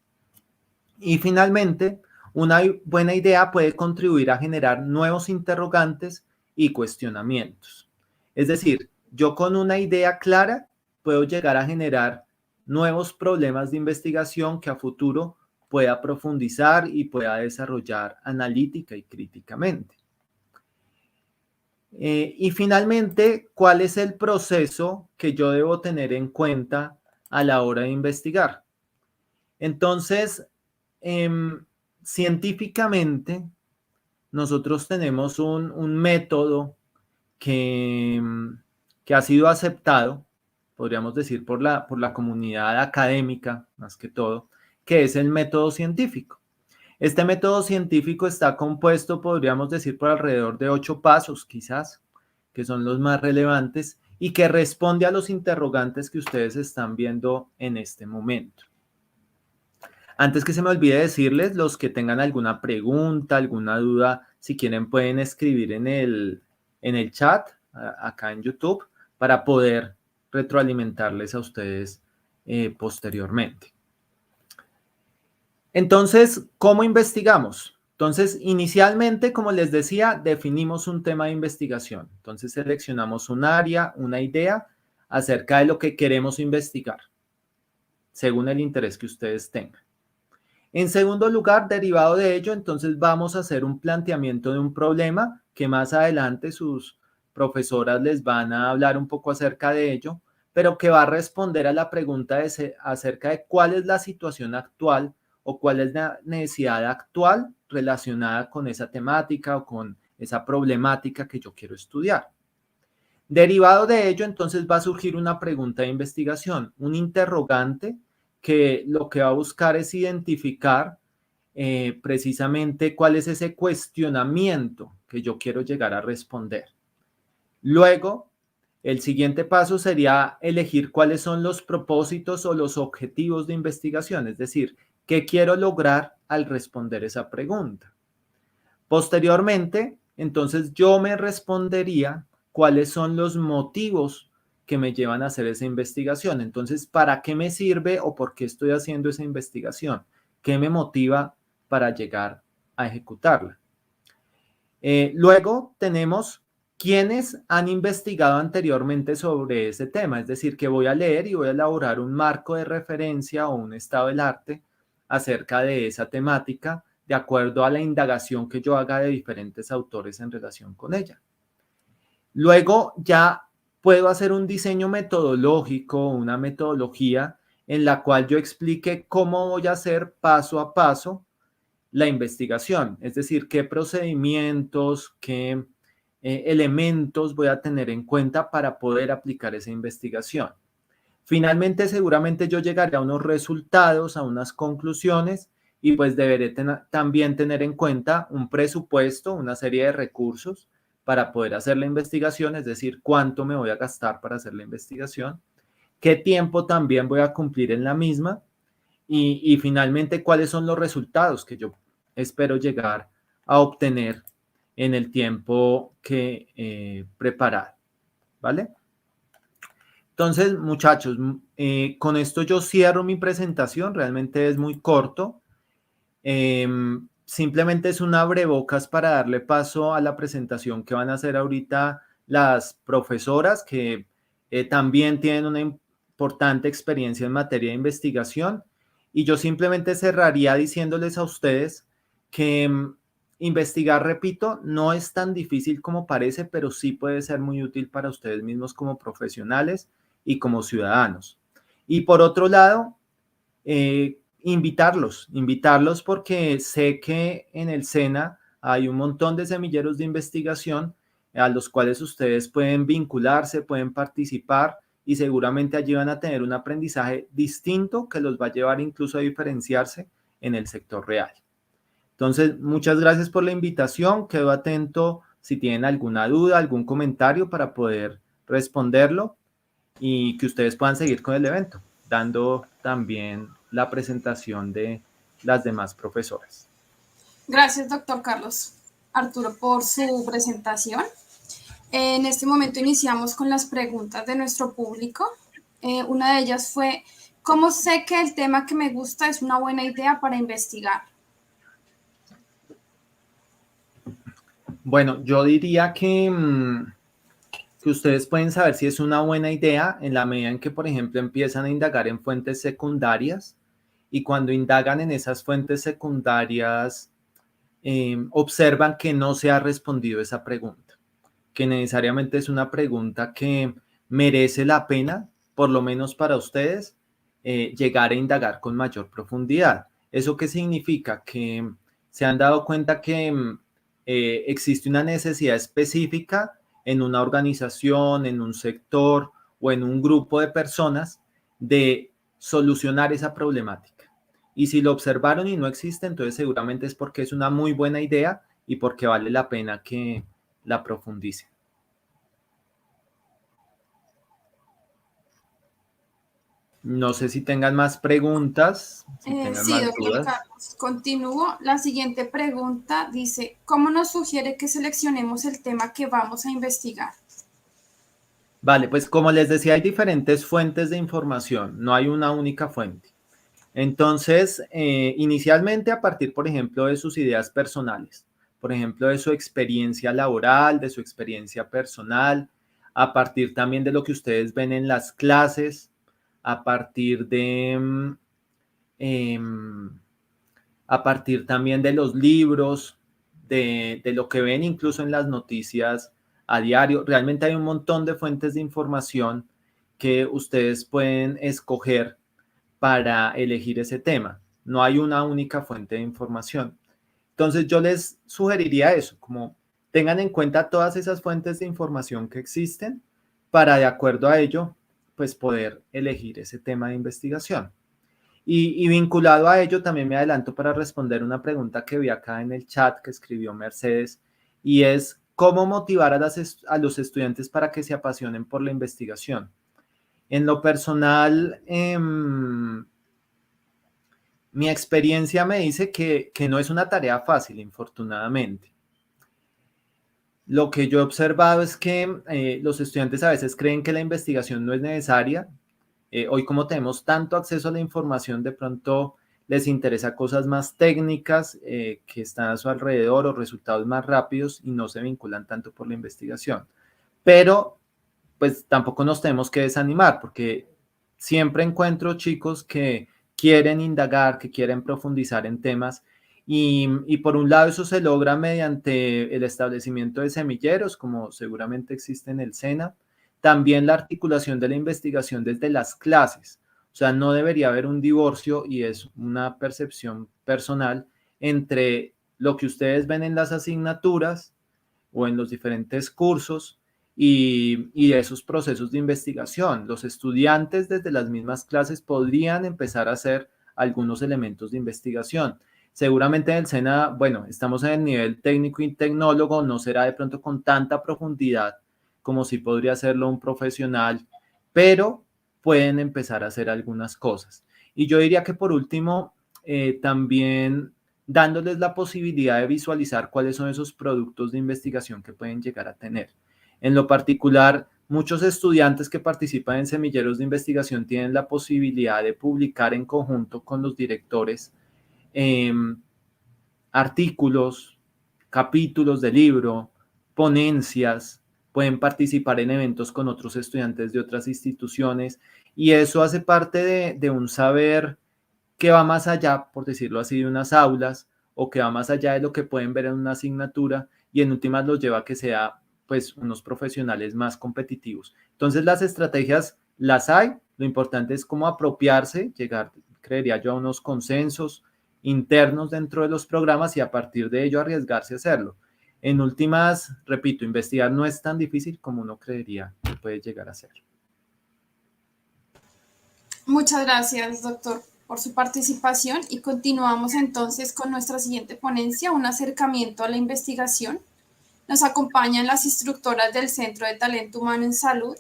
Y finalmente, una buena idea puede contribuir a generar nuevos interrogantes y cuestionamientos. Es decir, yo con una idea clara puedo llegar a generar nuevos problemas de investigación que a futuro pueda profundizar y pueda desarrollar analítica y críticamente. Y finalmente, ¿cuál es el proceso que yo debo tener en cuenta a la hora de investigar? Entonces, científicamente, nosotros tenemos un método que ha sido aceptado, podríamos decir, por la comunidad académica, más que todo, que es el método científico. Este método científico está compuesto, podríamos decir, por alrededor de 8 pasos, quizás, que son los más relevantes y que responde a los interrogantes que ustedes están viendo en este momento. Antes que se me olvide decirles, los que tengan alguna pregunta, alguna duda, si quieren pueden escribir en el chat, acá en YouTube, para poder retroalimentarles a ustedes posteriormente. Entonces, ¿cómo investigamos? Entonces, inicialmente, como les decía, definimos un tema de investigación. Entonces, seleccionamos un área, una idea acerca de lo que queremos investigar, según el interés que ustedes tengan. En segundo lugar, derivado de ello, entonces vamos a hacer un planteamiento de un problema que más adelante sus profesoras les van a hablar un poco acerca de ello, pero que va a responder a la pregunta acerca de cuál es la situación actual o cuál es la necesidad actual relacionada con esa temática o con esa problemática que yo quiero estudiar. Derivado de ello, entonces va a surgir una pregunta de investigación, un interrogante que lo que va a buscar es identificar precisamente cuál es ese cuestionamiento que yo quiero llegar a responder. Luego, el siguiente paso sería elegir cuáles son los propósitos o los objetivos de investigación, es decir, qué quiero lograr al responder esa pregunta. Posteriormente, entonces yo me respondería cuáles son los motivos que me llevan a hacer esa investigación. Entonces, ¿para qué me sirve o por qué estoy haciendo esa investigación? ¿Qué me motiva para llegar a ejecutarla? Luego tenemos quienes han investigado anteriormente sobre ese tema, es decir, que voy a leer y voy a elaborar un marco de referencia o un estado del arte acerca de esa temática de acuerdo a la indagación que yo haga de diferentes autores en relación con ella. Luego ya puedo hacer un diseño metodológico, una metodología en la cual yo explique cómo voy a hacer paso a paso la investigación, es decir, qué procedimientos, qué elementos voy a tener en cuenta para poder aplicar esa investigación. Finalmente, seguramente yo llegaré a unos resultados, a unas conclusiones y pues deberé también tener en cuenta un presupuesto, una serie de recursos para poder hacer la investigación, es decir, cuánto me voy a gastar para hacer la investigación, qué tiempo también voy a cumplir en la misma y finalmente cuáles son los resultados que yo espero llegar a obtener en el tiempo que preparar, ¿vale? Entonces, muchachos, con esto yo cierro mi presentación, realmente es muy corto. Simplemente es un abrebocas para darle paso a la presentación que van a hacer ahorita las profesoras que también tienen una importante experiencia en materia de investigación. Y yo simplemente cerraría diciéndoles a ustedes que investigar, repito, no es tan difícil como parece, pero sí puede ser muy útil para ustedes mismos como profesionales y como ciudadanos. Y por otro lado, invitarlos porque sé que en el SENA hay un montón de semilleros de investigación a los cuales ustedes pueden vincularse, pueden participar y seguramente allí van a tener un aprendizaje distinto que los va a llevar incluso a diferenciarse en el sector real. Entonces, muchas gracias por la invitación. Quedo atento si tienen alguna duda, algún comentario para poder responderlo y que ustedes puedan seguir con el evento, dando también la presentación de las demás profesoras. Gracias, doctor Carlos Arturo, por su presentación. En este momento iniciamos con las preguntas de nuestro público. Una de ellas fue, ¿cómo sé que el tema que me gusta es una buena idea para investigar? Bueno, yo diría que que ustedes pueden saber si es una buena idea en la medida en que, por ejemplo, empiezan a indagar en fuentes secundarias y cuando indagan en esas fuentes secundarias, observan que no se ha respondido esa pregunta, que necesariamente es una pregunta que merece la pena, por lo menos para ustedes, llegar a indagar con mayor profundidad. ¿Eso qué significa? Que se han dado cuenta que existe una necesidad específica en una organización, en un sector o en un grupo de personas de solucionar esa problemática. Y si lo observaron y no existe, entonces seguramente es porque es una muy buena idea y porque vale la pena que la profundicen. No sé si tengan más preguntas, si tengan Sí, más doctor dudas. Carlos. Continúo. La siguiente pregunta dice, ¿cómo nos sugiere que seleccionemos el tema que vamos a investigar? Vale, pues como les decía, hay diferentes fuentes de información, no hay una única fuente. Entonces, inicialmente a partir, por ejemplo, de sus ideas personales, por ejemplo, de su experiencia laboral, de su experiencia personal, a partir también de lo que ustedes ven en las clases, a partir de, a partir también de los libros, de lo que ven incluso en las noticias a diario. Realmente hay un montón de fuentes de información que ustedes pueden escoger para elegir ese tema. No hay una única fuente de información. Entonces yo les sugeriría eso, como tengan en cuenta todas esas fuentes de información que existen para de acuerdo a ello, pues poder elegir ese tema de investigación. Y vinculado a ello, también me adelanto para responder una pregunta que vi acá en el chat que escribió Mercedes, y es cómo motivar a los estudiantes para que se apasionen por la investigación. En lo personal, mi experiencia me dice que no es una tarea fácil, infortunadamente. Lo que yo he observado es que los estudiantes a veces creen que la investigación no es necesaria. Hoy como tenemos tanto acceso a la información, de pronto les interesa cosas más técnicas que están a su alrededor o resultados más rápidos y no se vinculan tanto por la investigación. Pero pues tampoco nos tenemos que desanimar porque siempre encuentro chicos que quieren indagar, que quieren profundizar en temas y por un lado eso se logra mediante el establecimiento de semilleros, como seguramente existe en el SENA, también la articulación de la investigación desde las clases. O sea, no debería haber un divorcio y es una percepción personal entre lo que ustedes ven en las asignaturas o en los diferentes cursos y esos procesos de investigación. Los estudiantes desde las mismas clases podrían empezar a hacer algunos elementos de investigación. Seguramente en el SENA, bueno, estamos en el nivel técnico y tecnólogo, no será de pronto con tanta profundidad como si podría hacerlo un profesional, pero pueden empezar a hacer algunas cosas. Y yo diría que por último, también dándoles la posibilidad de visualizar cuáles son esos productos de investigación que pueden llegar a tener. En lo particular, muchos estudiantes que participan en semilleros de investigación tienen la posibilidad de publicar en conjunto con los directores eh, artículos, capítulos de libro, ponencias, pueden participar en eventos con otros estudiantes de otras instituciones y eso hace parte de un saber que va más allá, por decirlo así, de unas aulas o que va más allá de lo que pueden ver en una asignatura y en últimas los lleva a que sea pues unos profesionales más competitivos. Entonces las estrategias las hay, lo importante es cómo apropiarse, llegar, creería yo, a unos consensos internos dentro de los programas y a partir de ello arriesgarse a hacerlo. En últimas, repito, investigar no es tan difícil como uno creería que puede llegar a ser. Muchas gracias, doctor, por su participación y continuamos entonces con nuestra siguiente ponencia, un acercamiento a la investigación. Nos acompañan las instructoras del Centro de Talento Humano en Salud,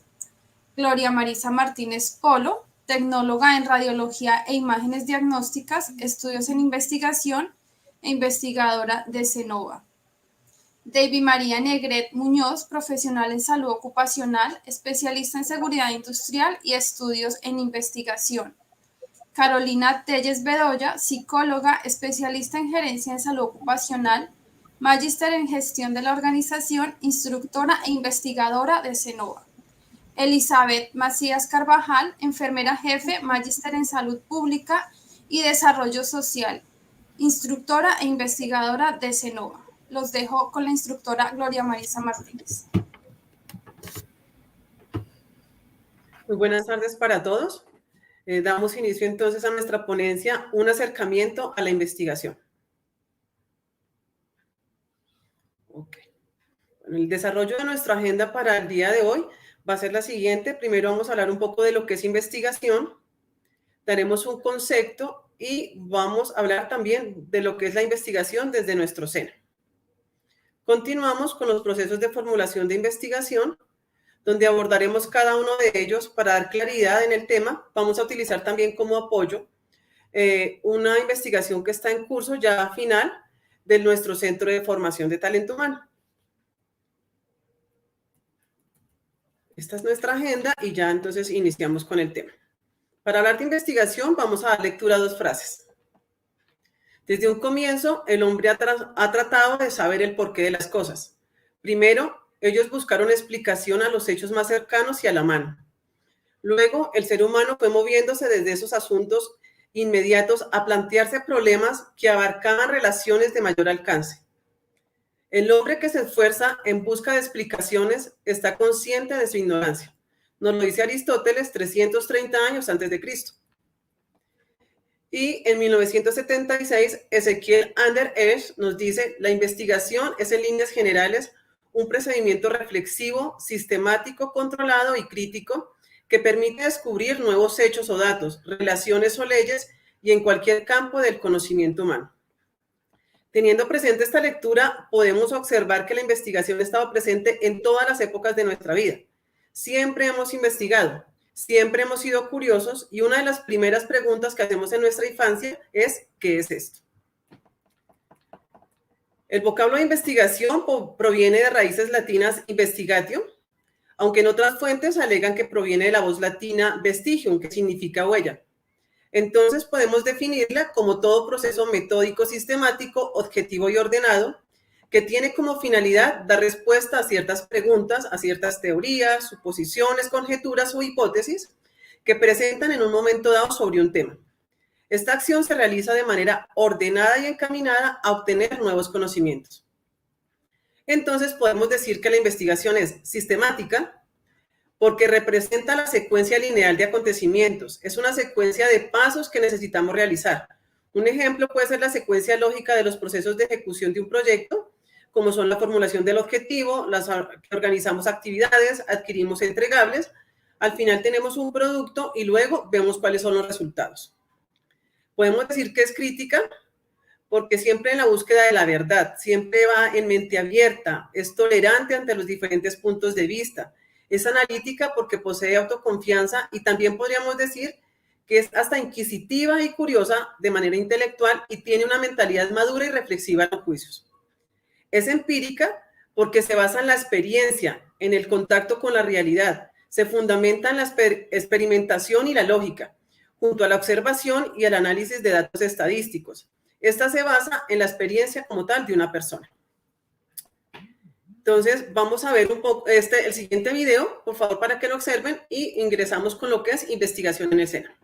Gloria Marisa Martínez Polo, tecnóloga en radiología e imágenes diagnósticas, estudios en investigación e investigadora de Cenova. David María Negret Muñoz, profesional en salud ocupacional, especialista en seguridad industrial y estudios en investigación. Carolina Telles Bedoya, psicóloga, especialista en gerencia en salud ocupacional, magíster en gestión de la organización, instructora e investigadora de CENOVA. Elizabeth Macías Carvajal, enfermera jefe, magíster en salud pública y desarrollo social, instructora e investigadora de CENOVA. Los dejo con la instructora Gloria Marisa Martínez. Muy buenas tardes para todos. Damos inicio entonces a nuestra ponencia, un acercamiento a la investigación. Okay. Bueno, el desarrollo de nuestra agenda para el día de hoy va a ser la siguiente. Primero vamos a hablar un poco de lo que es investigación, daremos un concepto y vamos a hablar también de lo que es la investigación desde nuestro seno. Continuamos con los procesos de formulación de investigación, donde abordaremos cada uno de ellos para dar claridad en el tema. Vamos a utilizar también como apoyo una investigación que está en curso ya final de nuestro Centro de Formación de Talento Humano. Esta es nuestra agenda y ya entonces iniciamos con el tema. Para hablar de investigación vamos a dar lectura a dos frases. Desde un comienzo, el hombre ha tratado de saber el porqué de las cosas. Primero, ellos buscaron explicación a los hechos más cercanos y a la mano. Luego, el ser humano fue moviéndose desde esos asuntos inmediatos a plantearse problemas que abarcaban relaciones de mayor alcance. El hombre que se esfuerza en busca de explicaciones está consciente de su ignorancia. Nos lo dice Aristóteles 330 años antes de Cristo. Y en 1976, Ezequiel Ander Esch nos dice, la investigación es en líneas generales un procedimiento reflexivo, sistemático, controlado y crítico que permite descubrir nuevos hechos o datos, relaciones o leyes y en cualquier campo del conocimiento humano. Teniendo presente esta lectura, podemos observar que la investigación ha estado presente en todas las épocas de nuestra vida. Siempre hemos investigado, siempre hemos sido curiosos y una de las primeras preguntas que hacemos en nuestra infancia es ¿qué es esto? El vocablo de investigación proviene de raíces latinas investigatio, aunque en otras fuentes alegan que proviene de la voz latina vestigium, que significa huella. Entonces podemos definirla como todo proceso metódico, sistemático, objetivo y ordenado, que tiene como finalidad dar respuesta a ciertas preguntas, a ciertas teorías, suposiciones, conjeturas o hipótesis que presentan en un momento dado sobre un tema. Esta acción se realiza de manera ordenada y encaminada a obtener nuevos conocimientos. Entonces podemos decir que la investigación es sistemática porque representa la secuencia lineal de acontecimientos. Es una secuencia de pasos que necesitamos realizar. Un ejemplo puede ser la secuencia lógica de los procesos de ejecución de un proyecto, como son la formulación del objetivo, organizamos actividades, adquirimos entregables, al final tenemos un producto y luego vemos cuáles son los resultados. Podemos decir que es crítica porque siempre en la búsqueda de la verdad, siempre va en mente abierta, es tolerante ante los diferentes puntos de vista, es analítica porque posee autoconfianza y también podríamos decir que es hasta inquisitiva y curiosa de manera intelectual y tiene una mentalidad madura y reflexiva en los juicios. Es empírica porque se basa en la experiencia, en el contacto con la realidad, se fundamenta en la experimentación y la lógica, junto a la observación y el análisis de datos estadísticos. Esta se basa en la experiencia como tal de una persona. Entonces, vamos a ver un poco el siguiente video, por favor, para que lo observen y ingresamos con lo que es investigación en escena.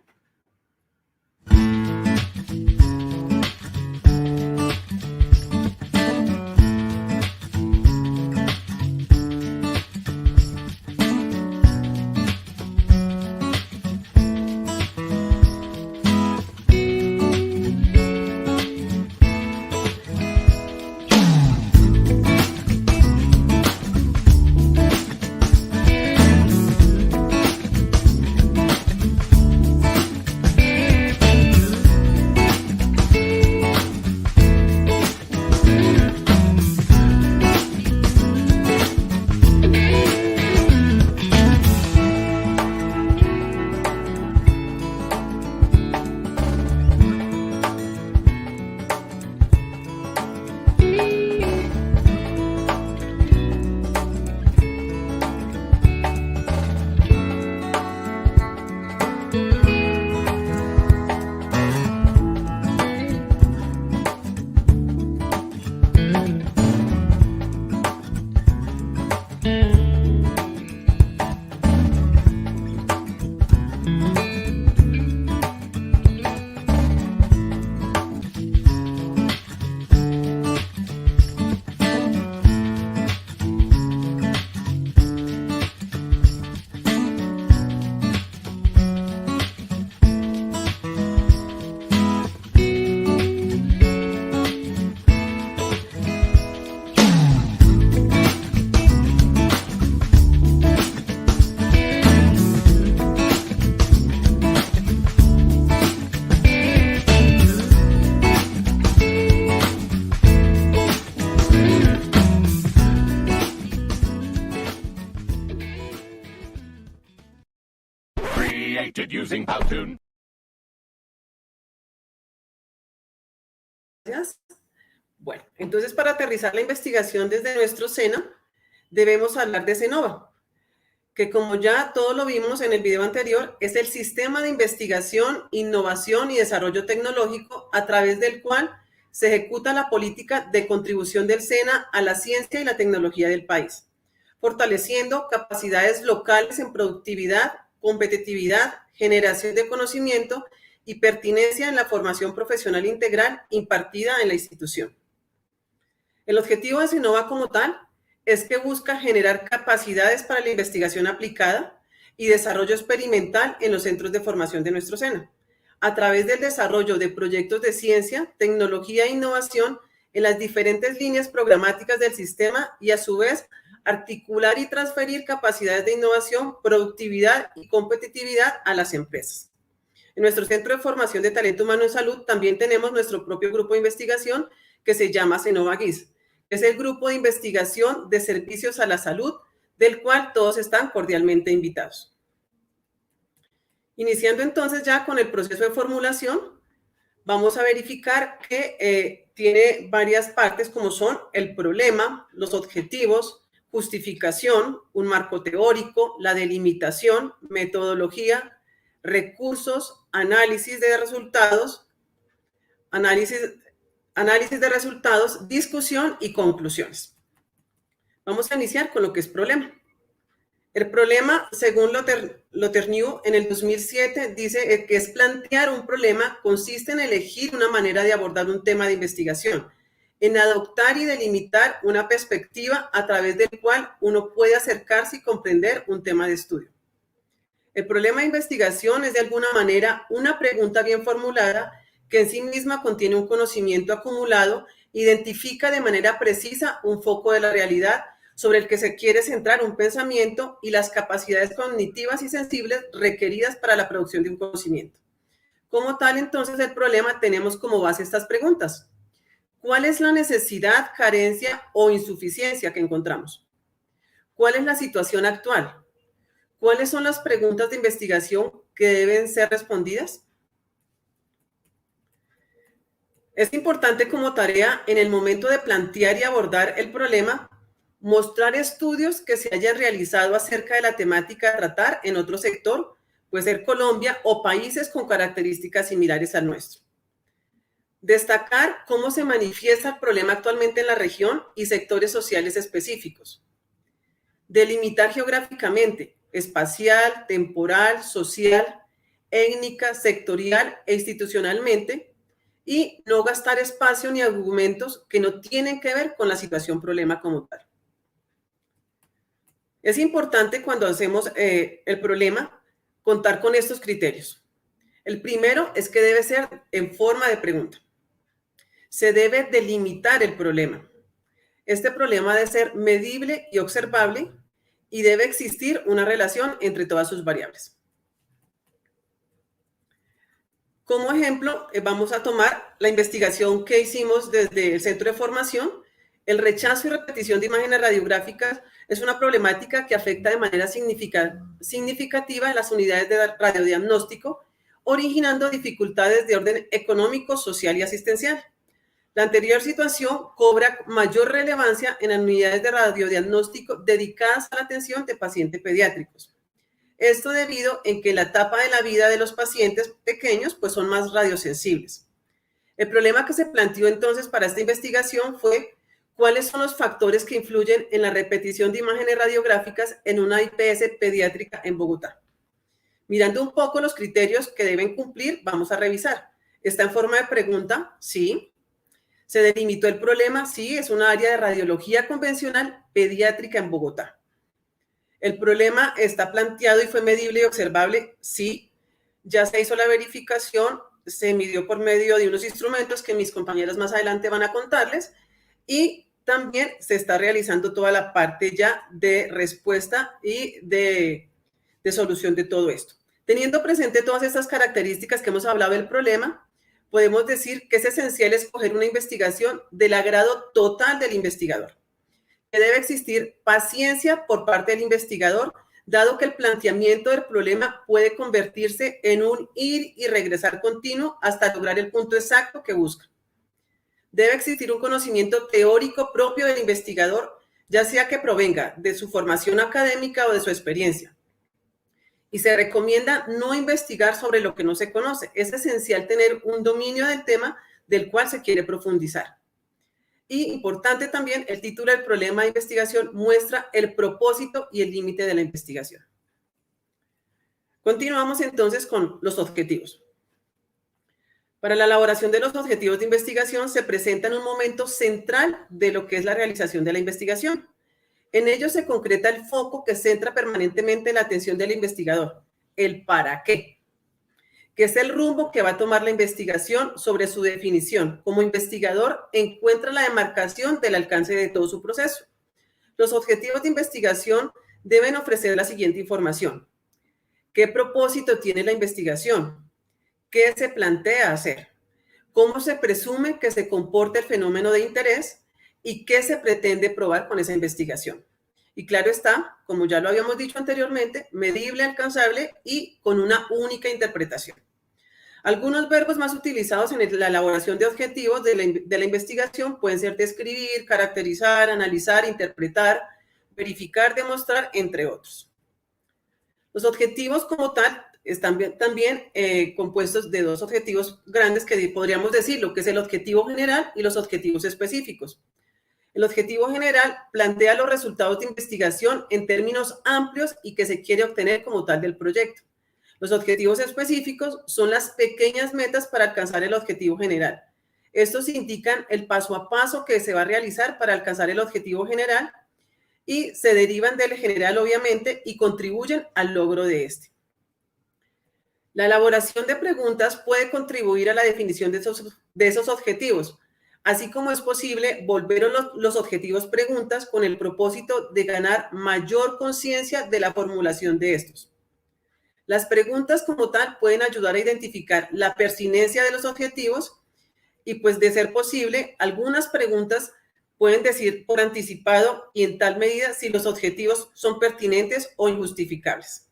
created using Powtoon. Gracias. Bueno, entonces para aterrizar la investigación desde nuestro SENA, debemos hablar de Senova, que como ya todo lo vimos en el video anterior, es el sistema de investigación, innovación y desarrollo tecnológico a través del cual se ejecuta la política de contribución del SENA a la ciencia y la tecnología del país, fortaleciendo capacidades locales en productividad, competitividad, generación de conocimiento y pertinencia en la formación profesional integral impartida en la institución. El objetivo de Senova como tal es que busca generar capacidades para la investigación aplicada y desarrollo experimental en los centros de formación de nuestro SENA, a través del desarrollo de proyectos de ciencia, tecnología e innovación en las diferentes líneas programáticas del sistema y a su vez articular y transferir capacidades de innovación, productividad y competitividad a las empresas. En nuestro Centro de Formación de Talento Humano en Salud también tenemos nuestro propio grupo de investigación que se llama Senova GIS. Es el grupo de investigación de servicios a la salud, del cual todos están cordialmente invitados. Iniciando entonces ya con el proceso de formulación, vamos a verificar que tiene varias partes como son el problema, los objetivos, justificación, un marco teórico, la delimitación, metodología, recursos, análisis de resultados, discusión y conclusiones. Vamos a iniciar con lo que es problema. El problema, según Loternew, en el 2007, dice que es plantear un problema, consiste en elegir una manera de abordar un tema de investigación, en adoptar y delimitar una perspectiva a través del cual uno puede acercarse y comprender un tema de estudio. El problema de investigación es de alguna manera una pregunta bien formulada que en sí misma contiene un conocimiento acumulado, identifica de manera precisa un foco de la realidad sobre el que se quiere centrar un pensamiento y las capacidades cognitivas y sensibles requeridas para la producción de un conocimiento. Como tal, entonces, el problema tenemos como base estas preguntas. ¿Cuál es la necesidad, carencia o insuficiencia que encontramos? ¿Cuál es la situación actual? ¿Cuáles son las preguntas de investigación que deben ser respondidas? Es importante como tarea en el momento de plantear y abordar el problema, mostrar estudios que se hayan realizado acerca de la temática a tratar en otro sector, puede ser Colombia o países con características similares al nuestro. Destacar cómo se manifiesta el problema actualmente en la región y sectores sociales específicos. Delimitar geográficamente, espacial, temporal, social, étnica, sectorial e institucionalmente, y no gastar espacio ni argumentos que no tienen que ver con la situación problema como tal. Es importante cuando hacemos el problema contar con estos criterios. El primero es que debe ser en forma de pregunta. Se debe delimitar el problema. Este problema debe ser medible y observable y debe existir una relación entre todas sus variables. Como ejemplo, vamos a tomar la investigación que hicimos desde el Centro de Formación. El rechazo y repetición de imágenes radiográficas es una problemática que afecta de manera significativa a las unidades de radiodiagnóstico, originando dificultades de orden económico, social y asistencial. La anterior situación cobra mayor relevancia en las unidades de radiodiagnóstico dedicadas a la atención de pacientes pediátricos. Esto debido en que la etapa de la vida de los pacientes pequeños pues son más radiosensibles. El problema que se planteó entonces para esta investigación fue cuáles son los factores que influyen en la repetición de imágenes radiográficas en una IPS pediátrica en Bogotá. Mirando un poco los criterios que deben cumplir, vamos a revisar. ¿Está en forma de pregunta? Sí. ¿Se delimitó el problema? Sí, es una área de radiología convencional pediátrica en Bogotá. ¿El problema está planteado y fue medible y observable? Sí. Ya se hizo la verificación, se midió por medio de unos instrumentos que mis compañeras más adelante van a contarles y también se está realizando toda la parte ya de respuesta y de solución de todo esto. Teniendo presente todas estas características que hemos hablado del problema, podemos decir que es esencial escoger una investigación del agrado total del investigador. Que debe existir paciencia por parte del investigador dado que el planteamiento del problema puede convertirse en un ir y regresar continuo hasta lograr el punto exacto que busca. Debe existir un conocimiento teórico propio del investigador, ya sea que provenga de su formación académica o de su experiencia. Y se recomienda no investigar sobre lo que no se conoce. Es esencial tener un dominio del tema del cual se quiere profundizar. Y importante también, el título del problema de investigación muestra el propósito y el límite de la investigación. Continuamos entonces con los objetivos. Para la elaboración de los objetivos de investigación se presenta en un momento central de lo que es la realización de la investigación. En ellos se concreta el foco que centra permanentemente la atención del investigador, el para qué, que es el rumbo que va a tomar la investigación sobre su definición. Como investigador, encuentra la demarcación del alcance de todo su proceso. Los objetivos de investigación deben ofrecer la siguiente información. ¿Qué propósito tiene la investigación? ¿Qué se plantea hacer? ¿Cómo se presume que se comporta el fenómeno de interés? ¿Y qué se pretende probar con esa investigación? Y claro está, como ya lo habíamos dicho anteriormente, medible, alcanzable y con una única interpretación. Algunos verbos más utilizados en la elaboración de objetivos de la investigación pueden ser describir, caracterizar, analizar, interpretar, verificar, demostrar, entre otros. Los objetivos como tal están también compuestos de dos objetivos grandes que podríamos decir, lo que es el objetivo general y los objetivos específicos. El objetivo general plantea los resultados de investigación en términos amplios y que se quiere obtener como tal del proyecto. Los objetivos específicos son las pequeñas metas para alcanzar el objetivo general. Estos indican el paso a paso que se va a realizar para alcanzar el objetivo general y se derivan del general, obviamente, y contribuyen al logro de este. La elaboración de preguntas puede contribuir a la definición de esos objetivos, así como es posible volver los objetivos preguntas con el propósito de ganar mayor conciencia de la formulación de estos. Las preguntas como tal pueden ayudar a identificar la pertinencia de los objetivos y, pues, de ser posible, algunas preguntas pueden decir por anticipado y en tal medida si los objetivos son pertinentes o injustificables.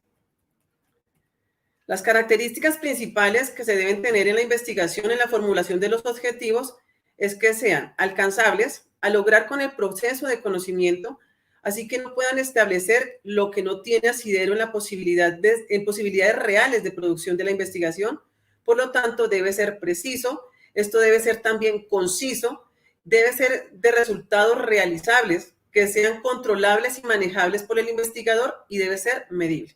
Las características principales que se deben tener en la investigación en la formulación de los objetivos es que sean alcanzables, a lograr con el proceso de conocimiento, así que no puedan establecer lo que no tiene asidero en posibilidades reales de producción de la investigación. Por lo tanto, debe ser preciso, esto debe ser también conciso, debe ser de resultados realizables, que sean controlables y manejables por el investigador y debe ser medible.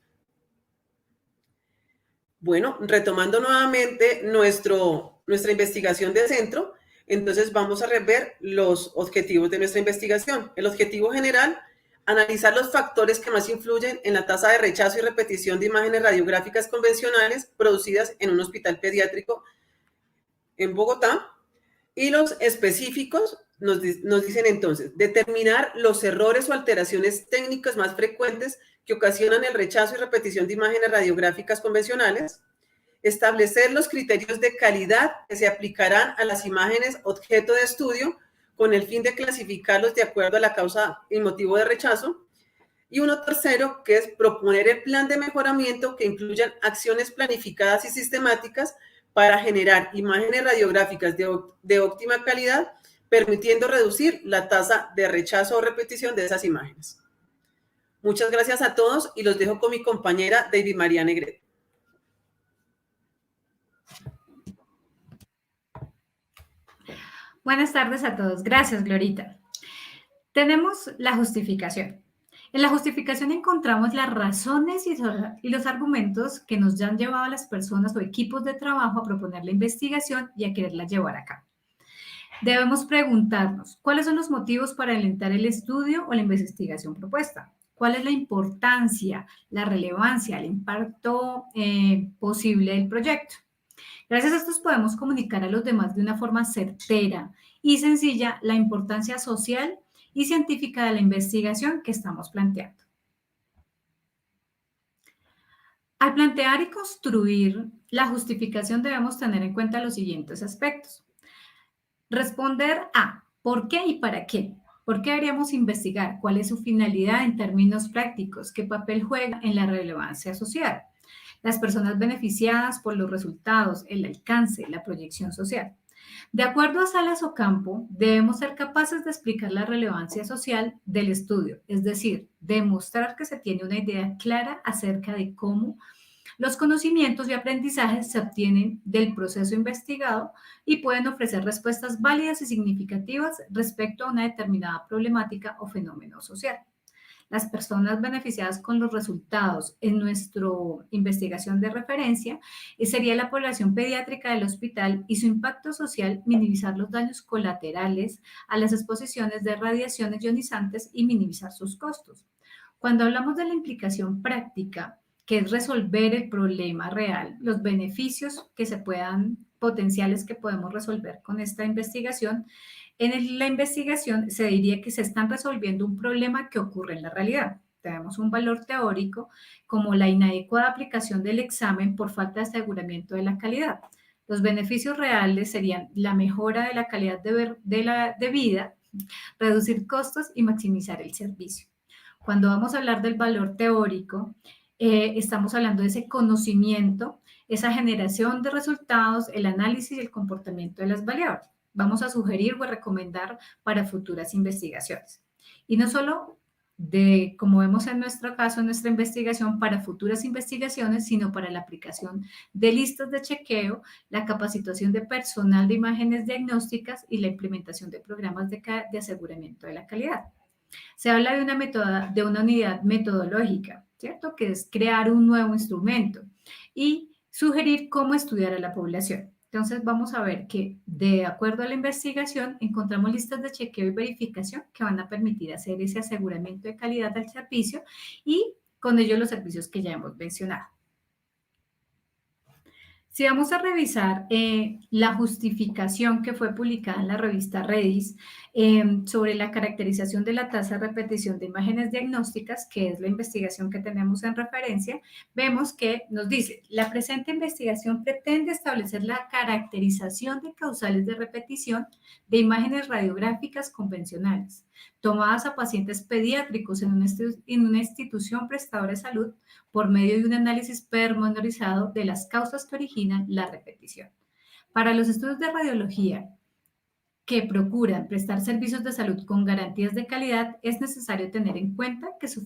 Bueno, retomando nuevamente nuestra investigación de centro, entonces vamos a rever los objetivos de nuestra investigación. El objetivo general, analizar los factores que más influyen en la tasa de rechazo y repetición de imágenes radiográficas convencionales producidas en un hospital pediátrico en Bogotá. Y los específicos nos dicen entonces, determinar los errores o alteraciones técnicas más frecuentes que ocasionan el rechazo y repetición de imágenes radiográficas convencionales, establecer los criterios de calidad que se aplicarán a las imágenes objeto de estudio con el fin de clasificarlos de acuerdo a la causa y motivo de rechazo, y uno tercero, que es proponer el plan de mejoramiento que incluyan acciones planificadas y sistemáticas para generar imágenes radiográficas de óptima calidad, permitiendo reducir la tasa de rechazo o repetición de esas imágenes. Muchas gracias a todos y los dejo con mi compañera David María Negret. Buenas tardes a todos. Gracias, Glorita. Tenemos la justificación. En la justificación encontramos las razones y los argumentos que nos han llevado a las personas o equipos de trabajo a proponer la investigación y a quererla llevar a cabo. Debemos preguntarnos, ¿cuáles son los motivos para alentar el estudio o la investigación propuesta? ¿Cuál es la importancia, la relevancia, el impacto posible del proyecto? Gracias a estos podemos comunicar a los demás de una forma certera y sencilla la importancia social y científica de la investigación que estamos planteando. Al plantear y construir la justificación debemos tener en cuenta los siguientes aspectos. Responder a ¿por qué y para qué? ¿Por qué deberíamos investigar? ¿Cuál es su finalidad en términos prácticos? ¿Qué papel juega en la relevancia social? Las personas beneficiadas por los resultados, el alcance, la proyección social. De acuerdo a Salas Ocampo, debemos ser capaces de explicar la relevancia social del estudio, es decir, demostrar que se tiene una idea clara acerca de cómo los conocimientos y aprendizajes se obtienen del proceso investigado y pueden ofrecer respuestas válidas y significativas respecto a una determinada problemática o fenómeno social. Las personas beneficiadas con los resultados en nuestra investigación de referencia sería la población pediátrica del hospital y su impacto social, minimizar los daños colaterales a las exposiciones de radiaciones ionizantes y minimizar sus costos. Cuando hablamos de la implicación práctica, que es resolver el problema real, los beneficios que se puedan, potenciales que podemos resolver con esta investigación, en la investigación se diría que se están resolviendo un problema que ocurre en la realidad. Tenemos un valor teórico como la inadecuada aplicación del examen por falta de aseguramiento de la calidad. Los beneficios reales serían la mejora de la calidad de vida, reducir costos y maximizar el servicio. Cuando vamos a hablar del valor teórico, estamos hablando de ese conocimiento, esa generación de resultados, el análisis y el comportamiento de las variables. Vamos a sugerir o a recomendar para futuras investigaciones. Y no solo como vemos en nuestro caso, en nuestra investigación, para futuras investigaciones, sino para la aplicación de listas de chequeo, la capacitación de personal de imágenes diagnósticas y la implementación de programas de aseguramiento de la calidad. Se habla de una unidad metodológica, ¿cierto? Que es crear un nuevo instrumento y sugerir cómo estudiar a la población. Entonces vamos a ver que de acuerdo a la investigación encontramos listas de chequeo y verificación que van a permitir hacer ese aseguramiento de calidad del servicio y con ello los servicios que ya hemos mencionado. Si vamos a revisar la justificación que fue publicada en la revista Redis sobre la caracterización de la tasa de repetición de imágenes diagnósticas, que es la investigación que tenemos en referencia, vemos que nos dice, la presente investigación pretende establecer la caracterización de causales de repetición de imágenes radiográficas convencionales, tomadas a pacientes pediátricos en una institución prestadora de salud por medio de un análisis pormenorizado de las causas que originan la repetición. Para los estudios de radiología que procuran prestar servicios de salud con garantías de calidad, es necesario tener en cuenta que su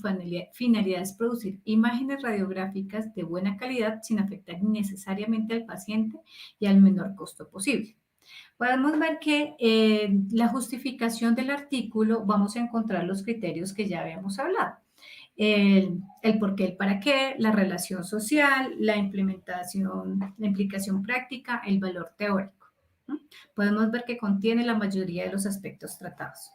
finalidad es producir imágenes radiográficas de buena calidad sin afectar necesariamente al paciente y al menor costo posible. Podemos ver que en la justificación del artículo vamos a encontrar los criterios que ya habíamos hablado. El por qué, el para qué, la relación social, la implementación, la implicación práctica, el valor teórico. Podemos ver que contiene la mayoría de los aspectos tratados.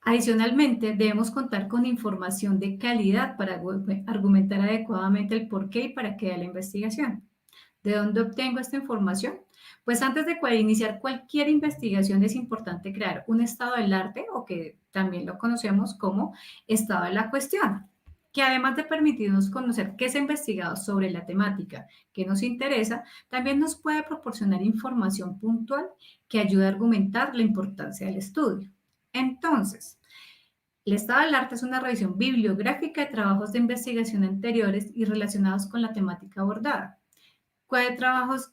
Adicionalmente, debemos contar con información de calidad para argumentar adecuadamente el por qué y para qué de la investigación. ¿De dónde obtengo esta información? Pues antes de iniciar cualquier investigación es importante crear un estado del arte, o que también lo conocemos como estado de la cuestión, que además de permitirnos conocer qué se ha investigado sobre la temática que nos interesa, también nos puede proporcionar información puntual que ayude a argumentar la importancia del estudio. Entonces, el estado del arte es una revisión bibliográfica de trabajos de investigación anteriores y relacionados con la temática abordada.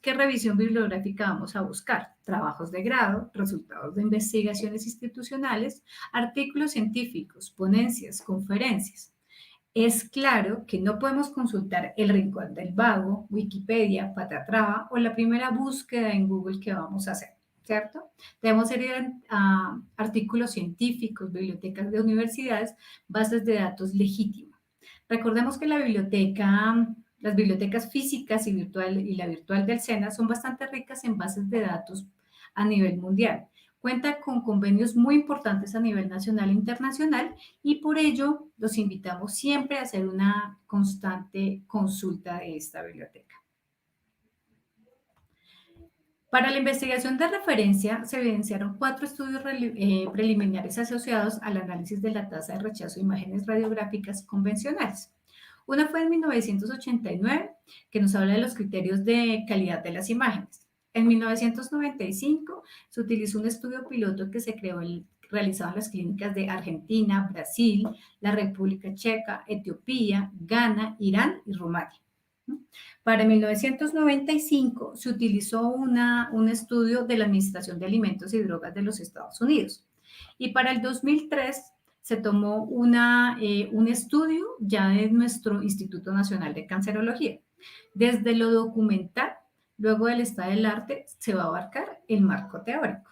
¿Qué revisión bibliográfica vamos a buscar? Trabajos de grado, resultados de investigaciones institucionales, artículos científicos, ponencias, conferencias. Es claro que no podemos consultar El Rincón del Vago, Wikipedia, Patatrava o la primera búsqueda en Google que vamos a hacer, ¿cierto? Debemos ir a artículos científicos, bibliotecas de universidades, bases de datos legítimas. Recordemos que las bibliotecas físicas y la virtual del SENA son bastante ricas en bases de datos a nivel mundial. Cuenta con convenios muy importantes a nivel nacional e internacional y por ello los invitamos siempre a hacer una constante consulta de esta biblioteca. Para la investigación de referencia se evidenciaron 4 estudios preliminares asociados al análisis de la tasa de rechazo de imágenes radiográficas convencionales. Una fue en 1989, que nos habla de los criterios de calidad de las imágenes. En 1995 se utilizó un estudio piloto que se realizado en las clínicas de Argentina, Brasil, la República Checa, Etiopía, Ghana, Irán y Rumania. Para 1995 se utilizó un estudio de la Administración de Alimentos y Drogas de los Estados Unidos. Y para el 2003 se tomó un estudio ya de nuestro Instituto Nacional de Cancerología. Desde lo documental, luego del estado del arte, se va a abarcar el marco teórico.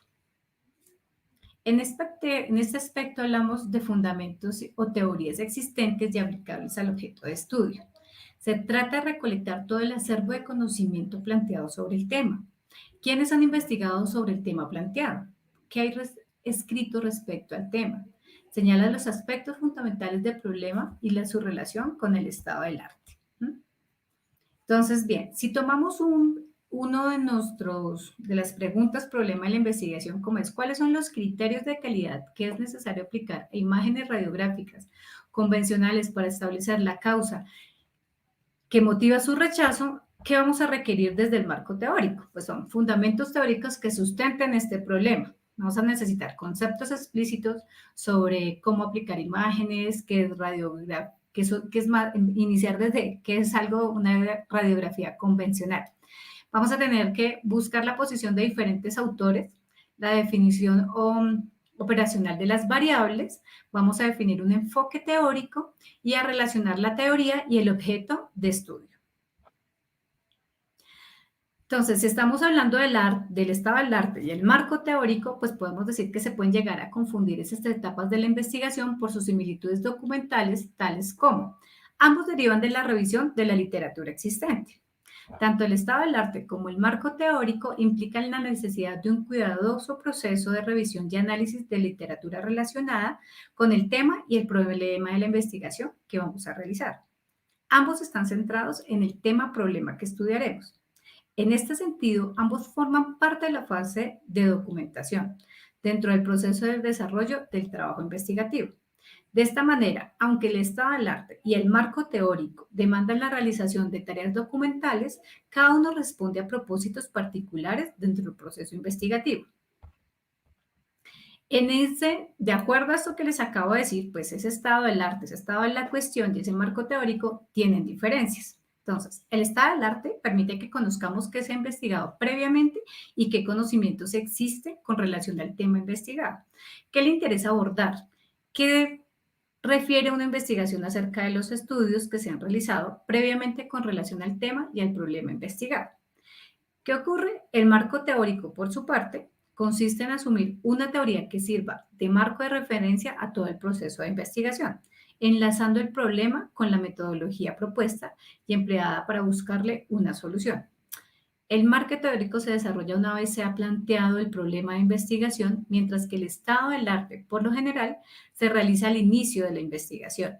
En este aspecto hablamos de fundamentos o teorías existentes y aplicables al objeto de estudio. Se trata de recolectar todo el acervo de conocimiento planteado sobre el tema. ¿Quiénes han investigado sobre el tema planteado? ¿Qué hay escrito respecto al tema? Señala los aspectos fundamentales del problema y su relación con el estado del arte. Entonces, bien, si tomamos uno de las preguntas problema de la investigación, como es ¿cuáles son los criterios de calidad que es necesario aplicar a imágenes radiográficas convencionales para establecer la causa que motiva su rechazo? ¿Qué vamos a requerir desde el marco teórico? Pues son fundamentos teóricos que sustenten este problema. Vamos a necesitar conceptos explícitos sobre cómo aplicar imágenes, qué es radiografía, iniciar desde qué es una radiografía convencional. Vamos a tener que buscar la posición de diferentes autores, la definición operacional de las variables, vamos a definir un enfoque teórico y a relacionar la teoría y el objeto de estudio. Entonces, si estamos hablando del estado del arte y el marco teórico, pues podemos decir que se pueden llegar a confundir esas etapas de la investigación por sus similitudes documentales, tales como ambos derivan de la revisión de la literatura existente. Tanto el estado del arte como el marco teórico implican la necesidad de un cuidadoso proceso de revisión y análisis de literatura relacionada con el tema y el problema de la investigación que vamos a realizar. Ambos están centrados en el tema-problema que estudiaremos. En este sentido, ambos forman parte de la fase de documentación dentro del proceso de desarrollo del trabajo investigativo. De esta manera, aunque el estado del arte y el marco teórico demandan la realización de tareas documentales, cada uno responde a propósitos particulares dentro del proceso investigativo. De acuerdo a esto que les acabo de decir, pues ese estado del arte, ese estado de la cuestión y ese marco teórico tienen diferencias. Entonces, el estado del arte permite que conozcamos qué se ha investigado previamente y qué conocimientos existen con relación al tema investigado. ¿Qué le interesa abordar? ¿Qué refiere una investigación acerca de los estudios que se han realizado previamente con relación al tema y al problema investigado? ¿Qué ocurre? El marco teórico, por su parte, consiste en asumir una teoría que sirva de marco de referencia a todo el proceso de investigación, enlazando el problema con la metodología propuesta y empleada para buscarle una solución. El marco teórico se desarrolla una vez se ha planteado el problema de investigación, mientras que el estado del arte, por lo general, se realiza al inicio de la investigación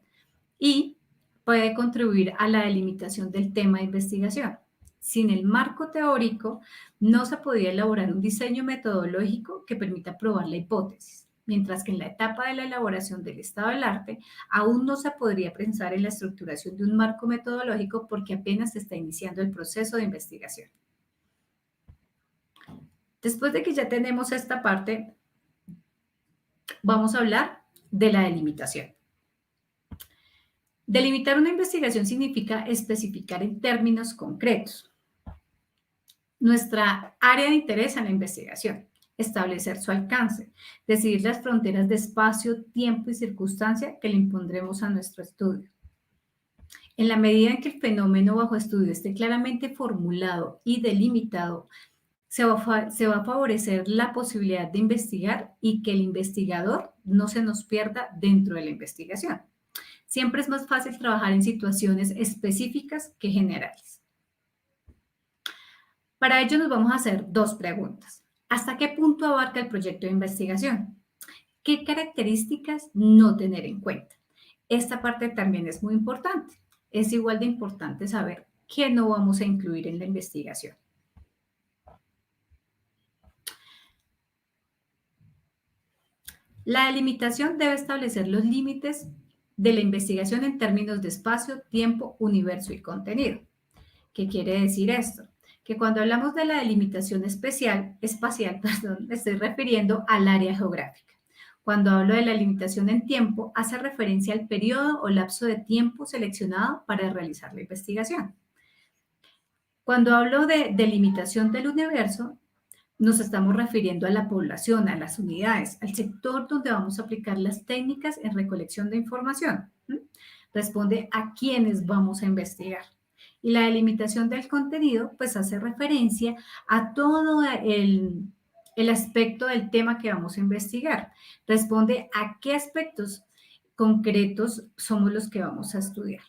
y puede contribuir a la delimitación del tema de investigación. Sin el marco teórico, no se podía elaborar un diseño metodológico que permita probar la hipótesis, mientras que en la etapa de la elaboración del estado del arte, aún no se podría pensar en la estructuración de un marco metodológico porque apenas se está iniciando el proceso de investigación. Después de que ya tenemos esta parte, vamos a hablar de la delimitación. Delimitar una investigación significa especificar en términos concretos nuestra área de interés en la investigación, establecer su alcance, decidir las fronteras de espacio, tiempo y circunstancia que le impondremos a nuestro estudio. En la medida en que el fenómeno bajo estudio esté claramente formulado y delimitado, se va a favorecer la posibilidad de investigar y que el investigador no se nos pierda dentro de la investigación. Siempre es más fácil trabajar en situaciones específicas que generales. Para ello nos vamos a hacer dos preguntas. ¿Hasta qué punto abarca el proyecto de investigación? ¿Qué características no tener en cuenta? Esta parte también es muy importante. Es igual de importante saber qué no vamos a incluir en la investigación. La delimitación debe establecer los límites de la investigación en términos de espacio, tiempo, universo y contenido. ¿Qué quiere decir esto? que cuando hablamos de la delimitación espacial, me estoy refiriendo al área geográfica. Cuando hablo de la limitación en tiempo, hace referencia al periodo o lapso de tiempo seleccionado para realizar la investigación. Cuando hablo de delimitación del universo, nos estamos refiriendo a la población, a las unidades, al sector donde vamos a aplicar las técnicas en recolección de información. Responde a quiénes vamos a investigar. Y la delimitación del contenido, pues hace referencia a todo el aspecto del tema que vamos a investigar. Responde a qué aspectos concretos somos los que vamos a estudiar.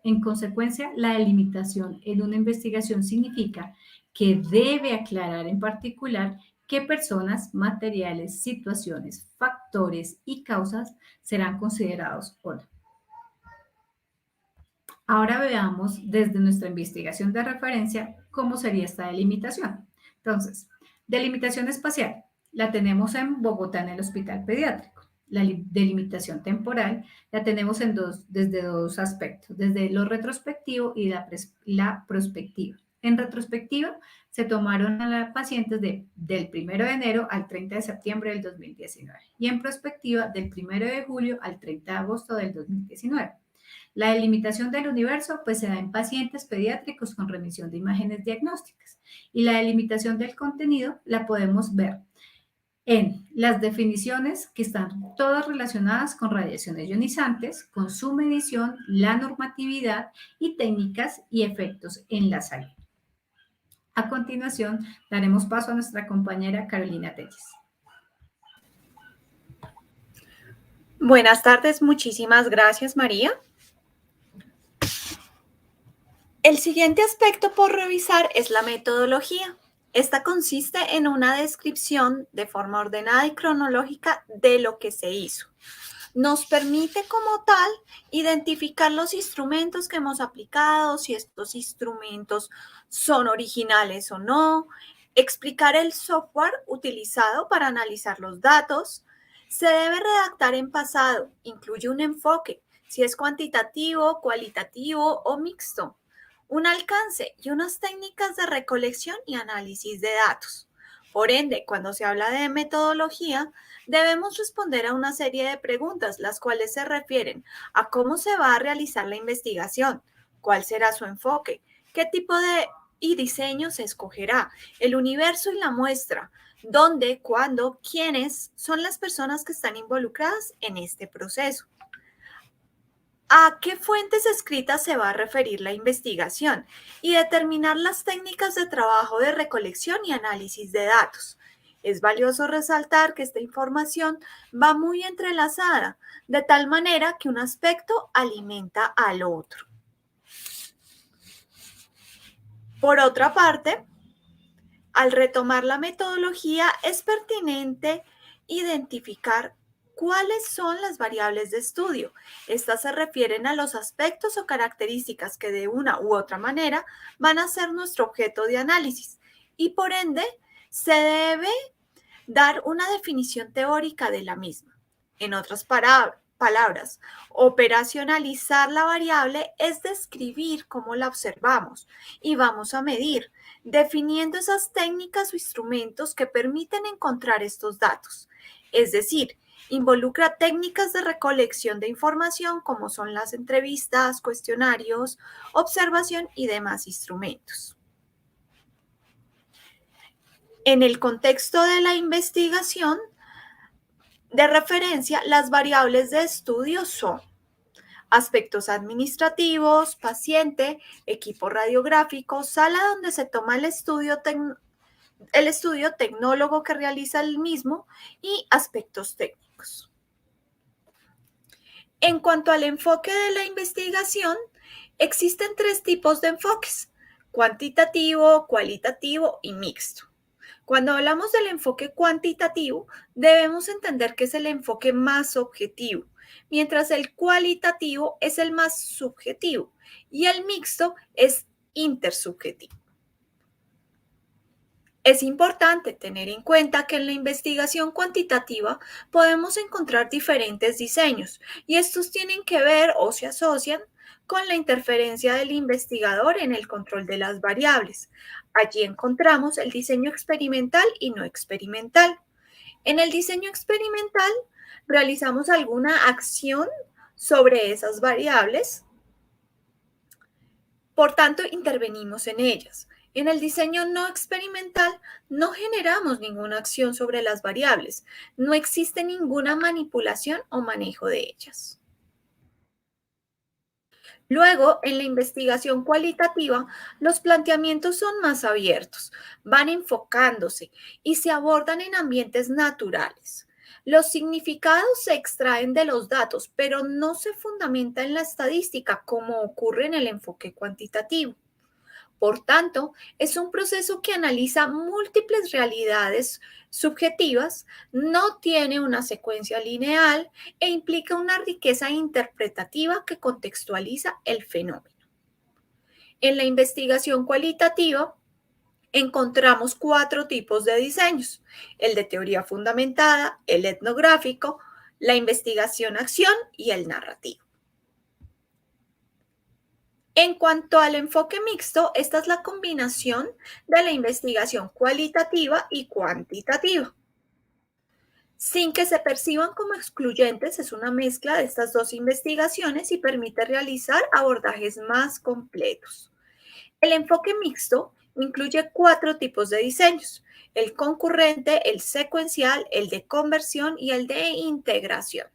En consecuencia, la delimitación en una investigación significa que debe aclarar en particular qué personas, materiales, situaciones, factores y causas serán considerados o no. Ahora veamos desde nuestra investigación de referencia cómo sería esta delimitación. Entonces, delimitación espacial la tenemos en Bogotá en el Hospital Pediátrico. La delimitación temporal la tenemos desde dos aspectos, desde lo retrospectivo y la prospectiva. En retrospectiva, se tomaron a las pacientes del 1 de enero al 30 de septiembre del 2019 y en prospectiva del 1 de julio al 30 de agosto del 2019. La delimitación del universo pues se da en pacientes pediátricos con remisión de imágenes diagnósticas y la delimitación del contenido la podemos ver en las definiciones que están todas relacionadas con radiaciones ionizantes, con su medición, la normatividad y técnicas y efectos en la salud. A continuación, daremos paso a nuestra compañera Carolina Telles. Buenas tardes, muchísimas gracias, María. El siguiente aspecto por revisar es la metodología. Esta consiste en una descripción de forma ordenada y cronológica de lo que se hizo. Nos permite como tal identificar los instrumentos que hemos aplicado, si estos instrumentos son originales o no, explicar el software utilizado para analizar los datos. Se debe redactar en pasado, incluye un enfoque, si es cuantitativo, cualitativo o mixto, un alcance y unas técnicas de recolección y análisis de datos. Por ende, cuando se habla de metodología, debemos responder a una serie de preguntas, las cuales se refieren a cómo se va a realizar la investigación, cuál será su enfoque, qué tipo de diseño se escogerá, el universo y la muestra, dónde, cuándo, quiénes son las personas que están involucradas en este proceso. ¿A qué fuentes escritas se va a referir la investigación? Y determinar las técnicas de trabajo de recolección y análisis de datos. Es valioso resaltar que esta información va muy entrelazada, de tal manera que un aspecto alimenta al otro. Por otra parte, al retomar la metodología, es pertinente identificar ¿cuáles son las variables de estudio? Estas se refieren a los aspectos o características que de una u otra manera van a ser nuestro objeto de análisis y por ende se debe dar una definición teórica de la misma. En otras palabras, operacionalizar la variable es describir cómo la observamos y vamos a medir, definiendo esas técnicas o instrumentos que permiten encontrar estos datos. Es decir, involucra técnicas de recolección de información como son las entrevistas, cuestionarios, observación y demás instrumentos. En el contexto de la investigación de referencia, las variables de estudio son aspectos administrativos, paciente, equipo radiográfico, sala donde se toma el estudio tecnólogo que realiza el mismo y aspectos técnicos. En cuanto al enfoque de la investigación, existen 3 tipos de enfoques: cuantitativo, cualitativo y mixto. Cuando hablamos del enfoque cuantitativo, debemos entender que es el enfoque más objetivo, mientras el cualitativo es el más subjetivo y el mixto es intersubjetivo. Es importante tener en cuenta que en la investigación cuantitativa podemos encontrar diferentes diseños y estos tienen que ver o se asocian con la interferencia del investigador en el control de las variables. Allí encontramos el diseño experimental y no experimental. En el diseño experimental realizamos alguna acción sobre esas variables, por tanto intervenimos en ellas. En el diseño no experimental no generamos ninguna acción sobre las variables, no existe ninguna manipulación o manejo de ellas. Luego, en la investigación cualitativa, los planteamientos son más abiertos, van enfocándose y se abordan en ambientes naturales. Los significados se extraen de los datos, pero no se fundamenta en la estadística como ocurre en el enfoque cuantitativo. Por tanto, es un proceso que analiza múltiples realidades subjetivas, no tiene una secuencia lineal e implica una riqueza interpretativa que contextualiza el fenómeno. En la investigación cualitativa encontramos 4 tipos de diseños: el de teoría fundamentada, el etnográfico, la investigación-acción y el narrativo. En cuanto al enfoque mixto, esta es la combinación de la investigación cualitativa y cuantitativa. Sin que se perciban como excluyentes, es una mezcla de estas dos investigaciones y permite realizar abordajes más completos. El enfoque mixto incluye 4 tipos de diseños: el concurrente, el secuencial, el de conversión y el de integración.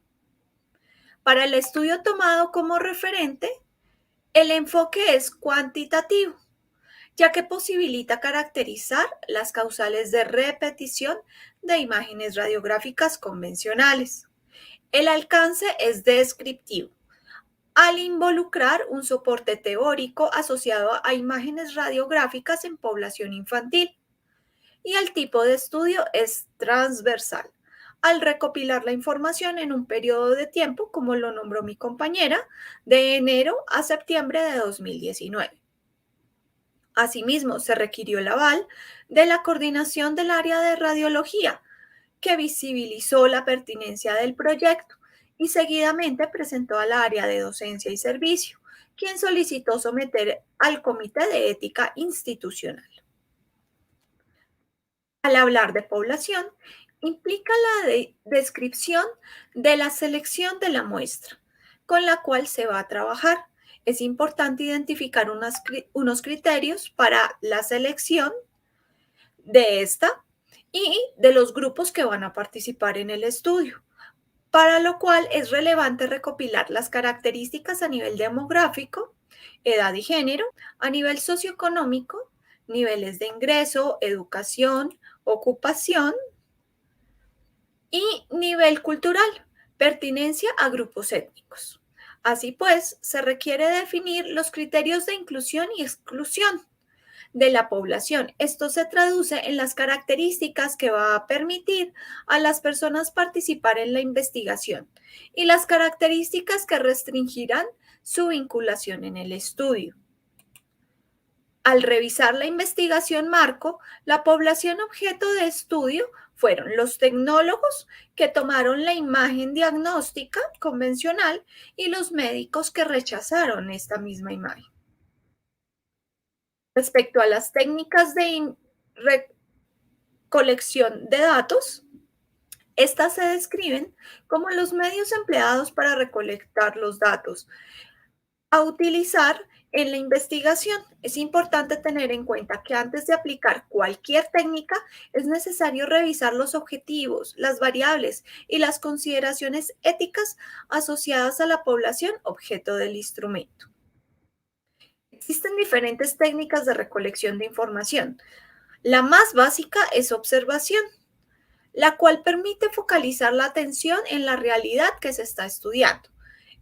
Para el estudio tomado como referente, el enfoque es cuantitativo, ya que posibilita caracterizar las causales de repetición de imágenes radiográficas convencionales. El alcance es descriptivo, al involucrar un soporte teórico asociado a imágenes radiográficas en población infantil. Y el tipo de estudio es transversal, al recopilar la información en un periodo de tiempo, como lo nombró mi compañera, de enero a septiembre de 2019. Asimismo, se requirió el aval de la coordinación del área de radiología, que visibilizó la pertinencia del proyecto y seguidamente presentó al área de docencia y servicio, quien solicitó someter al Comité de Ética Institucional. Al hablar de población, implica la descripción de la selección de la muestra con la cual se va a trabajar. Es importante identificar unos criterios para la selección de esta y de los grupos que van a participar en el estudio, para lo cual es relevante recopilar las características a nivel demográfico, edad y género, a nivel socioeconómico, niveles de ingreso, educación, ocupación y nivel cultural, pertinencia a grupos étnicos. Así pues, se requiere definir los criterios de inclusión y exclusión de la población. Esto se traduce en las características que va a permitir a las personas participar en la investigación y las características que restringirán su vinculación en el estudio. Al revisar la investigación marco, la población objeto de estudio fueron los tecnólogos que tomaron la imagen diagnóstica convencional y los médicos que rechazaron esta misma imagen. Respecto a las técnicas de recolección de datos, estas se describen como los medios empleados para recolectar los datos a utilizar en la investigación. Es importante tener en cuenta que antes de aplicar cualquier técnica es necesario revisar los objetivos, las variables y las consideraciones éticas asociadas a la población objeto del instrumento. Existen diferentes técnicas de recolección de información. La más básica es observación, la cual permite focalizar la atención en la realidad que se está estudiando.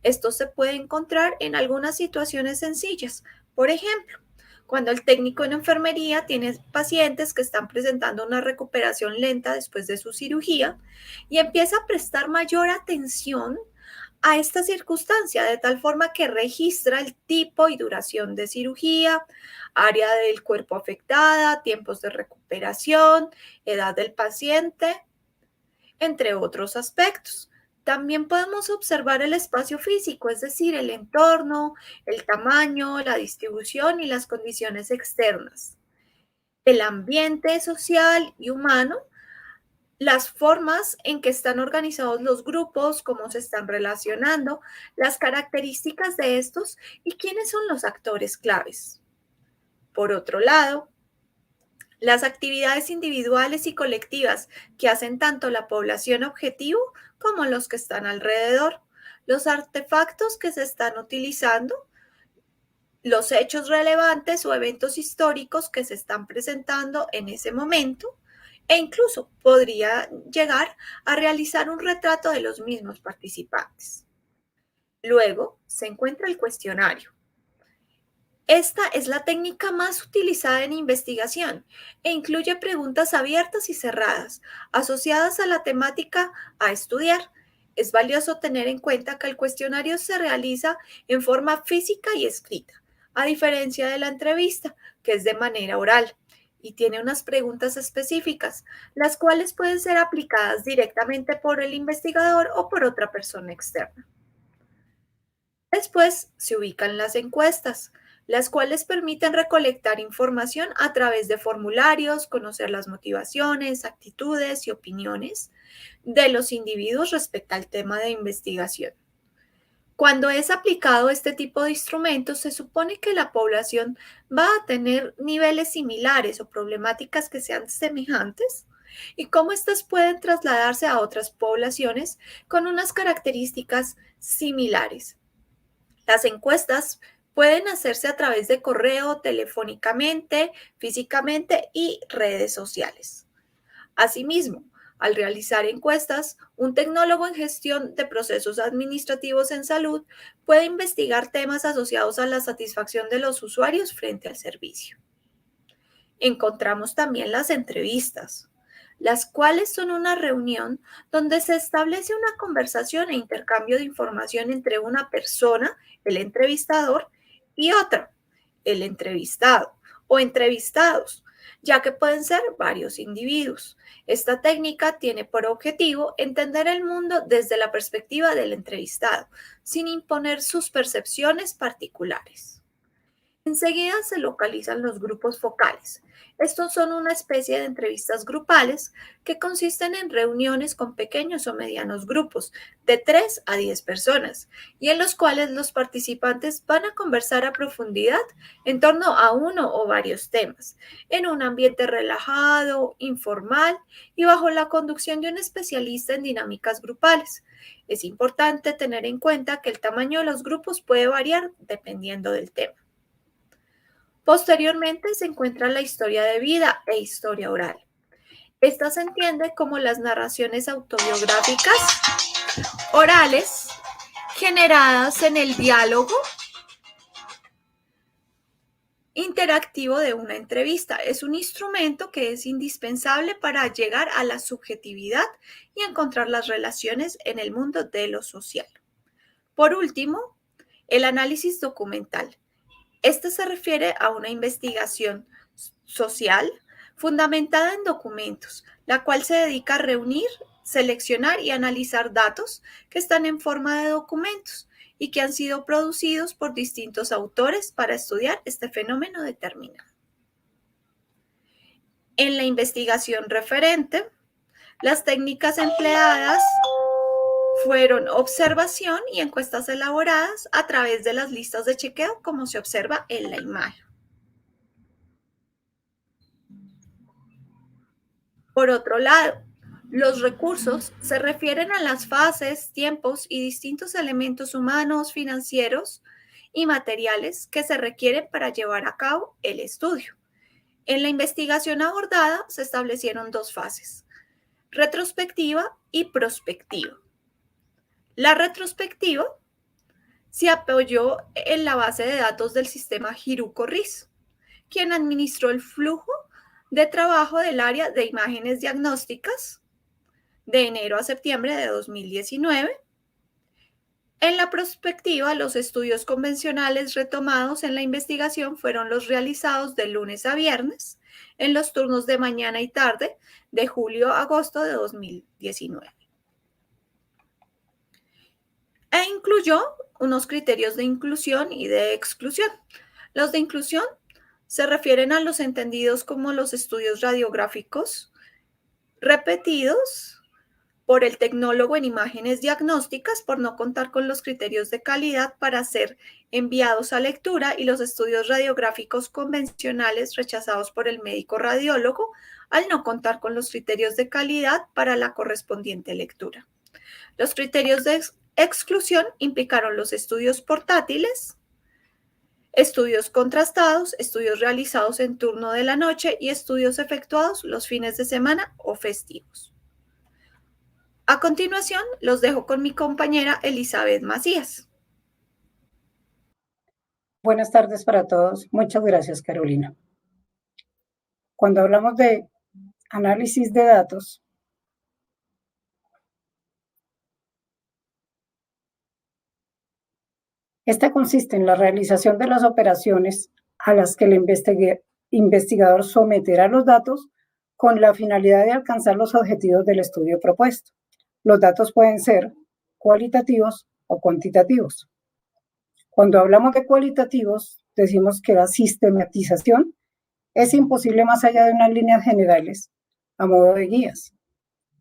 Esto se puede encontrar en algunas situaciones sencillas. Por ejemplo, cuando el técnico en enfermería tiene pacientes que están presentando una recuperación lenta después de su cirugía y empieza a prestar mayor atención a esta circunstancia, de tal forma que registra el tipo y duración de cirugía, área del cuerpo afectada, tiempos de recuperación, edad del paciente, entre otros aspectos. También podemos observar el espacio físico, es decir, el entorno, el tamaño, la distribución y las condiciones externas. El ambiente social y humano, las formas en que están organizados los grupos, cómo se están relacionando, las características de estos y quiénes son los actores claves. Por otro lado, las actividades individuales y colectivas que hacen tanto la población objetivo como los que están alrededor, los artefactos que se están utilizando, los hechos relevantes o eventos históricos que se están presentando en ese momento, e incluso podría llegar a realizar un retrato de los mismos participantes. Luego se encuentra el cuestionario. Esta es la técnica más utilizada en investigación e incluye preguntas abiertas y cerradas asociadas a la temática a estudiar. Es valioso tener en cuenta que el cuestionario se realiza en forma física y escrita, a diferencia de la entrevista, que es de manera oral y tiene unas preguntas específicas, las cuales pueden ser aplicadas directamente por el investigador o por otra persona externa. Después se ubican las encuestas, las cuales permiten recolectar información a través de formularios, conocer las motivaciones, actitudes y opiniones de los individuos respecto al tema de investigación. Cuando es aplicado este tipo de instrumentos, se supone que la población va a tener niveles similares o problemáticas que sean semejantes y cómo éstas pueden trasladarse a otras poblaciones con unas características similares. Las encuestas pueden hacerse a través de correo, telefónicamente, físicamente y redes sociales. Asimismo, al realizar encuestas, un tecnólogo en gestión de procesos administrativos en salud puede investigar temas asociados a la satisfacción de los usuarios frente al servicio. Encontramos también las entrevistas, las cuales son una reunión donde se establece una conversación e intercambio de información entre una persona, el entrevistador, y otra, el entrevistado o entrevistados, ya que pueden ser varios individuos. Esta técnica tiene por objetivo entender el mundo desde la perspectiva del entrevistado, sin imponer sus percepciones particulares. Enseguida se localizan los grupos focales. Estos son una especie de entrevistas grupales que consisten en reuniones con pequeños o medianos grupos de 3 a 10 personas y en los cuales los participantes van a conversar a profundidad en torno a uno o varios temas, en un ambiente relajado, informal y bajo la conducción de un especialista en dinámicas grupales. Es importante tener en cuenta que el tamaño de los grupos puede variar dependiendo del tema. Posteriormente se encuentra la historia de vida e historia oral. Esta se entiende como las narraciones autobiográficas orales generadas en el diálogo interactivo de una entrevista. Es un instrumento que es indispensable para llegar a la subjetividad y encontrar las relaciones en el mundo de lo social. Por último, el análisis documental. Este se refiere a una investigación social fundamentada en documentos, la cual se dedica a reunir, seleccionar y analizar datos que están en forma de documentos y que han sido producidos por distintos autores para estudiar este fenómeno determinado. En la investigación referente, las técnicas empleadas fueron observación y encuestas elaboradas a través de las listas de chequeo, como se observa en la imagen. Por otro lado, los recursos se refieren a las fases, tiempos y distintos elementos humanos, financieros y materiales que se requieren para llevar a cabo el estudio. En la investigación abordada se establecieron 2 fases, retrospectiva y prospectiva. La retrospectiva se apoyó en la base de datos del sistema Hiruko-RIS, quien administró el flujo de trabajo del área de imágenes diagnósticas de enero a septiembre de 2019. En la prospectiva, los estudios convencionales retomados en la investigación fueron los realizados de lunes a viernes en los turnos de mañana y tarde de julio a agosto de 2019. E incluyó unos criterios de inclusión y de exclusión. Los de inclusión se refieren a los entendidos como los estudios radiográficos repetidos por el tecnólogo en imágenes diagnósticas por no contar con los criterios de calidad para ser enviados a lectura y los estudios radiográficos convencionales rechazados por el médico radiólogo al no contar con los criterios de calidad para la correspondiente lectura. Los criterios de exclusión implicaron los estudios portátiles, estudios contrastados, estudios realizados en turno de la noche y estudios efectuados los fines de semana o festivos. A continuación, los dejo con mi compañera Elizabeth Macías. Buenas tardes para todos. Muchas gracias, Carolina. Cuando hablamos de análisis de datos, esta consiste en la realización de las operaciones a las que el investigador someterá los datos con la finalidad de alcanzar los objetivos del estudio propuesto. Los datos pueden ser cualitativos o cuantitativos. Cuando hablamos de cualitativos, decimos que la sistematización es imposible más allá de unas líneas generales a modo de guías.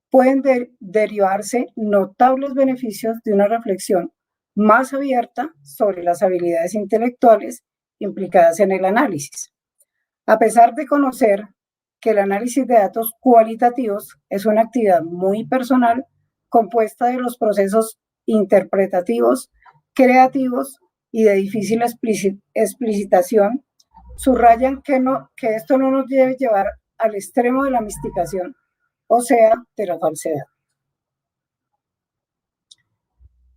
Pueden derivarse notables beneficios de una reflexión más abierta sobre las habilidades intelectuales implicadas en el análisis. A pesar de conocer que el análisis de datos cualitativos es una actividad muy personal, compuesta de los procesos interpretativos, creativos y de difícil explicitación, subrayan que esto no nos debe llevar al extremo de la mistificación, o sea, de la falsedad.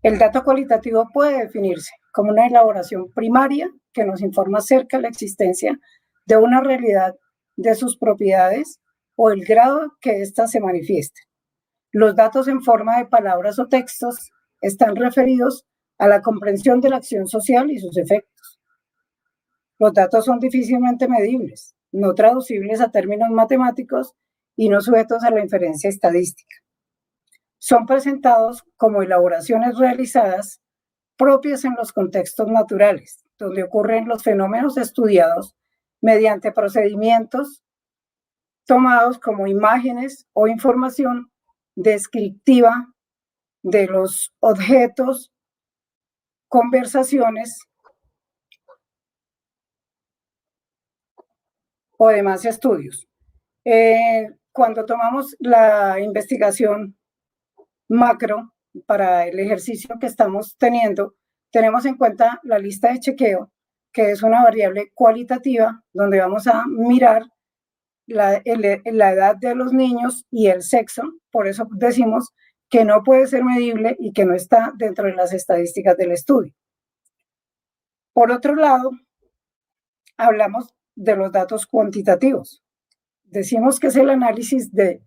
El dato cualitativo puede definirse como una elaboración primaria que nos informa acerca de la existencia de una realidad, de sus propiedades o el grado que ésta se manifieste. Los datos en forma de palabras o textos están referidos a la comprensión de la acción social y sus efectos. Los datos son difícilmente medibles, no traducibles a términos matemáticos y no sujetos a la inferencia estadística. Son presentados como elaboraciones realizadas propias en los contextos naturales, donde ocurren los fenómenos estudiados mediante procedimientos tomados como imágenes o información descriptiva de los objetos, conversaciones o demás estudios. Cuando tomamos la investigación macro para el ejercicio que estamos teniendo, tenemos en cuenta la lista de chequeo, que es una variable cualitativa donde vamos a mirar la edad de los niños y el sexo. Por eso decimos que no puede ser medible y que no está dentro de las estadísticas del estudio. Por otro lado, hablamos de los datos cuantitativos. Decimos que es el análisis de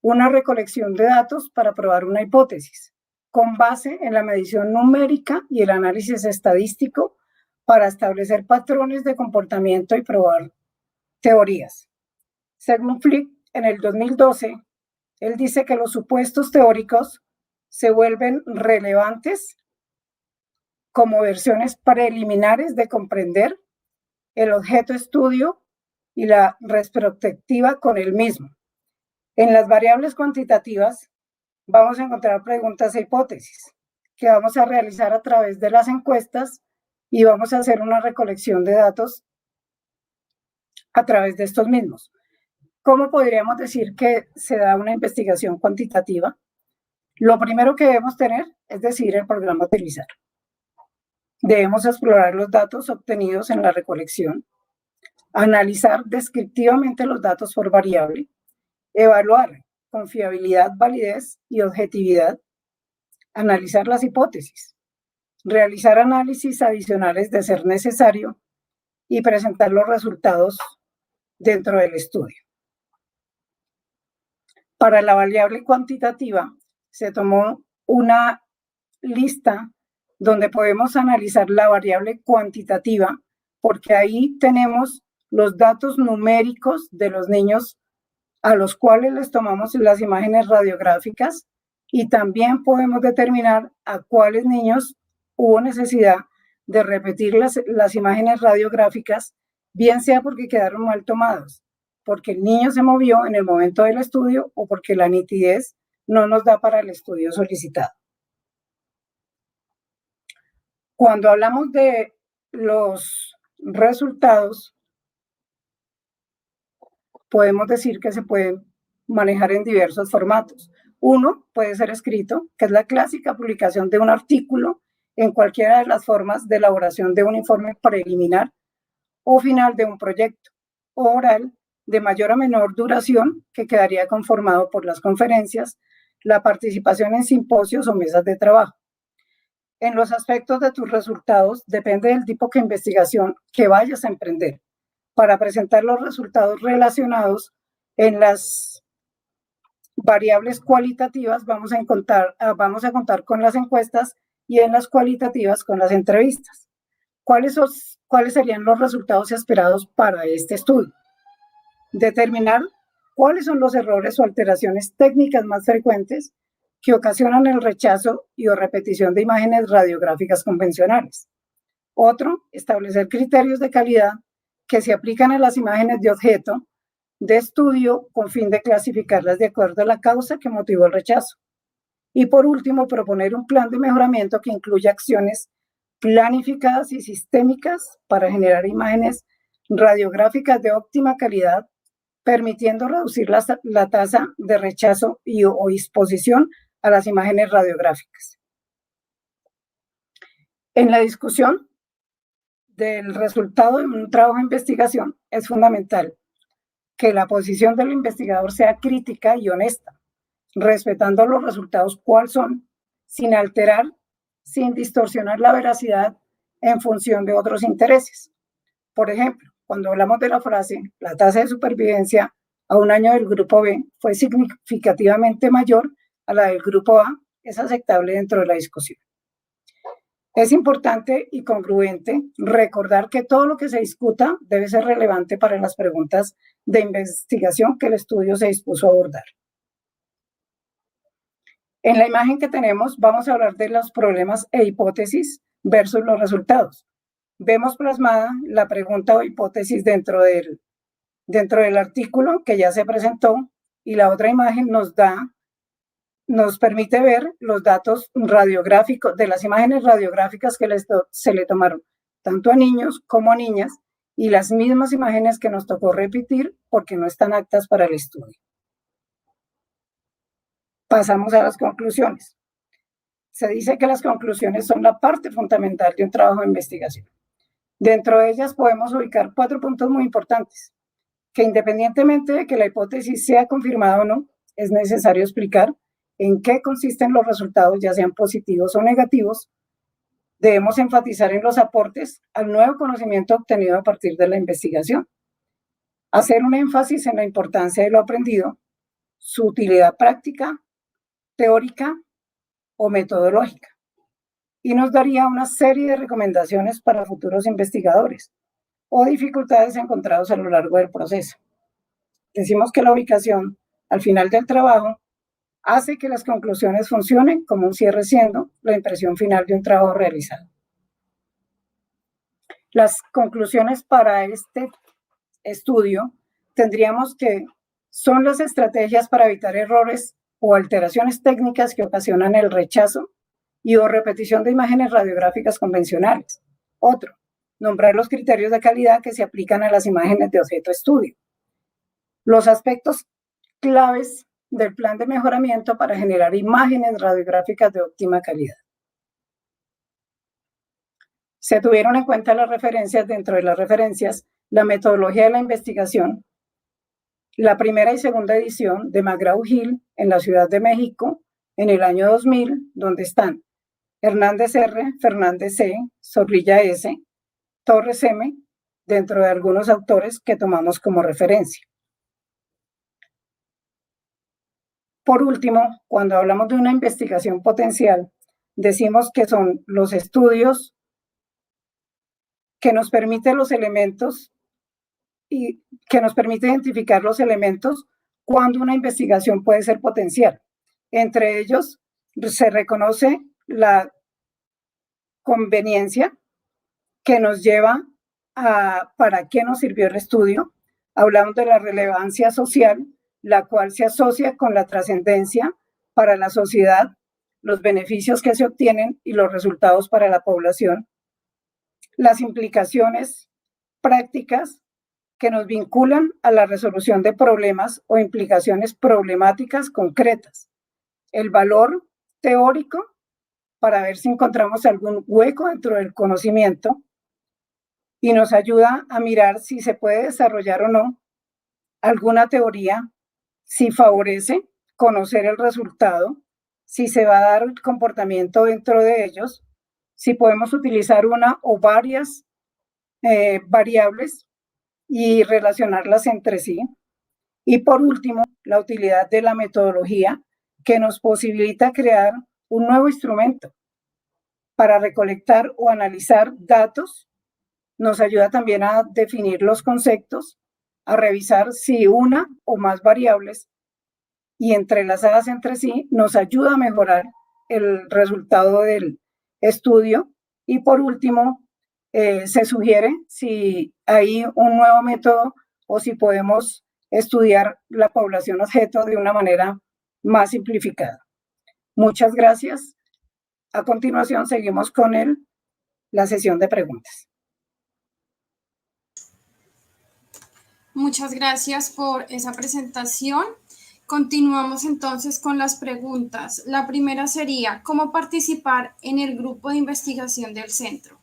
una recolección de datos para probar una hipótesis, con base en la medición numérica y el análisis estadístico para establecer patrones de comportamiento y probar teorías. Según Flick, en el 2012, él dice que los supuestos teóricos se vuelven relevantes como versiones preliminares de comprender el objeto estudio y la retrospectiva con el mismo. En las variables cuantitativas vamos a encontrar preguntas e hipótesis que vamos a realizar a través de las encuestas y vamos a hacer una recolección de datos a través de estos mismos. ¿Cómo podríamos decir que se da una investigación cuantitativa? Lo primero que debemos tener es decidir el programa a utilizar. Debemos explorar los datos obtenidos en la recolección, analizar descriptivamente los datos por variable, evaluar confiabilidad, validez y objetividad, analizar las hipótesis, realizar análisis adicionales de ser necesario y presentar los resultados dentro del estudio. Para la variable cuantitativa se tomó una lista donde podemos analizar la variable cuantitativa, porque ahí tenemos los datos numéricos de los niños a los cuales les tomamos las imágenes radiográficas, y también podemos determinar a cuáles niños hubo necesidad de repetir las imágenes radiográficas, bien sea porque quedaron mal tomados, porque el niño se movió en el momento del estudio o porque la nitidez no nos da para el estudio solicitado. Cuando hablamos de los resultados, podemos decir que se pueden manejar en diversos formatos. Uno puede ser escrito, que es la clásica publicación de un artículo en cualquiera de las formas de elaboración de un informe preliminar o final de un proyecto, o oral, de mayor a menor duración, que quedaría conformado por las conferencias, la participación en simposios o mesas de trabajo. En los aspectos de tus resultados depende del tipo de investigación que vayas a emprender. Para presentar los resultados relacionados en las variables cualitativas vamos a contar con las encuestas, y en las cualitativas con las entrevistas. ¿Cuáles serían los resultados esperados para este estudio? Determinar cuáles son los errores o alteraciones técnicas más frecuentes que ocasionan el rechazo y o repetición de imágenes radiográficas convencionales. Otro, establecer criterios de calidad que se aplican a las imágenes de objeto de estudio con fin de clasificarlas de acuerdo a la causa que motivó el rechazo. Y por último, proponer un plan de mejoramiento que incluya acciones planificadas y sistémicas para generar imágenes radiográficas de óptima calidad, permitiendo reducir la tasa de rechazo o exposición a las imágenes radiográficas. En la discusión del resultado de un trabajo de investigación es fundamental que la posición del investigador sea crítica y honesta, respetando los resultados cuál son, sin alterar, sin distorsionar la veracidad en función de otros intereses. Por ejemplo, cuando hablamos de la frase, la tasa de supervivencia a un año del grupo B fue significativamente mayor a la del grupo A, es aceptable dentro de la discusión. Es importante y congruente recordar que todo lo que se discuta debe ser relevante para las preguntas de investigación que el estudio se dispuso a abordar. En la imagen que tenemos vamos a hablar de los problemas e hipótesis versus los resultados. Vemos plasmada la pregunta o hipótesis dentro del artículo que ya se presentó, y la otra imagen nos permite ver los datos radiográficos de las imágenes radiográficas que se le tomaron tanto a niños como a niñas, y las mismas imágenes que nos tocó repetir porque no están aptas para el estudio. Pasamos a las conclusiones. Se dice que las conclusiones son la parte fundamental de un trabajo de investigación. Dentro de ellas podemos ubicar 4 puntos muy importantes, que independientemente de que la hipótesis sea confirmada o no, es necesario explicar en qué consisten los resultados, ya sean positivos o negativos. Debemos enfatizar en los aportes al nuevo conocimiento obtenido a partir de la investigación. Hacer un énfasis en la importancia de lo aprendido, su utilidad práctica, teórica o metodológica. Y nos daría una serie de recomendaciones para futuros investigadores o dificultades encontradas a lo largo del proceso. Decimos que la ubicación al final del trabajo hace que las conclusiones funcionen como un cierre, siendo la impresión final de un trabajo realizado. Las conclusiones para este estudio tendríamos que son las estrategias para evitar errores o alteraciones técnicas que ocasionan el rechazo y o repetición de imágenes radiográficas convencionales. Otro, nombrar los criterios de calidad que se aplican a las imágenes de objeto estudio. Los aspectos claves del plan de mejoramiento para generar imágenes radiográficas de óptima calidad. Se tuvieron en cuenta las referencias, dentro de las referencias, la metodología de la investigación, la primera y segunda edición de McGraw-Hill en la Ciudad de México en el año 2000, donde están Hernández R., Fernández C., Zorrilla S., Torres M., dentro de algunos autores que tomamos como referencia. Por último, cuando hablamos de una investigación potencial, decimos que son los estudios que nos permiten los elementos y que nos permite identificar los elementos cuando una investigación puede ser potencial. Entre ellos se reconoce la conveniencia que nos lleva a para qué nos sirvió el estudio. Hablamos de la relevancia social, la cual se asocia con la trascendencia para la sociedad, los beneficios que se obtienen y los resultados para la población. Las implicaciones prácticas que nos vinculan a la resolución de problemas o implicaciones problemáticas concretas. El valor teórico para ver si encontramos algún hueco dentro del conocimiento y nos ayuda a mirar si se puede desarrollar o no alguna teoría, si favorece conocer el resultado, si se va a dar el comportamiento dentro de ellos, si podemos utilizar una o varias variables y relacionarlas entre sí. Y por último, la utilidad de la metodología que nos posibilita crear un nuevo instrumento para recolectar o analizar datos. Nos ayuda también a definir los conceptos, a revisar si una o más variables y entrelazadas entre sí nos ayuda a mejorar el resultado del estudio. Y por último, se sugiere si hay un nuevo método o si podemos estudiar la población objeto de una manera más simplificada. Muchas gracias. A continuación, seguimos con la sesión de preguntas. Muchas gracias por esa presentación. Continuamos entonces con las preguntas. La primera sería, ¿cómo participar en el grupo de investigación del centro?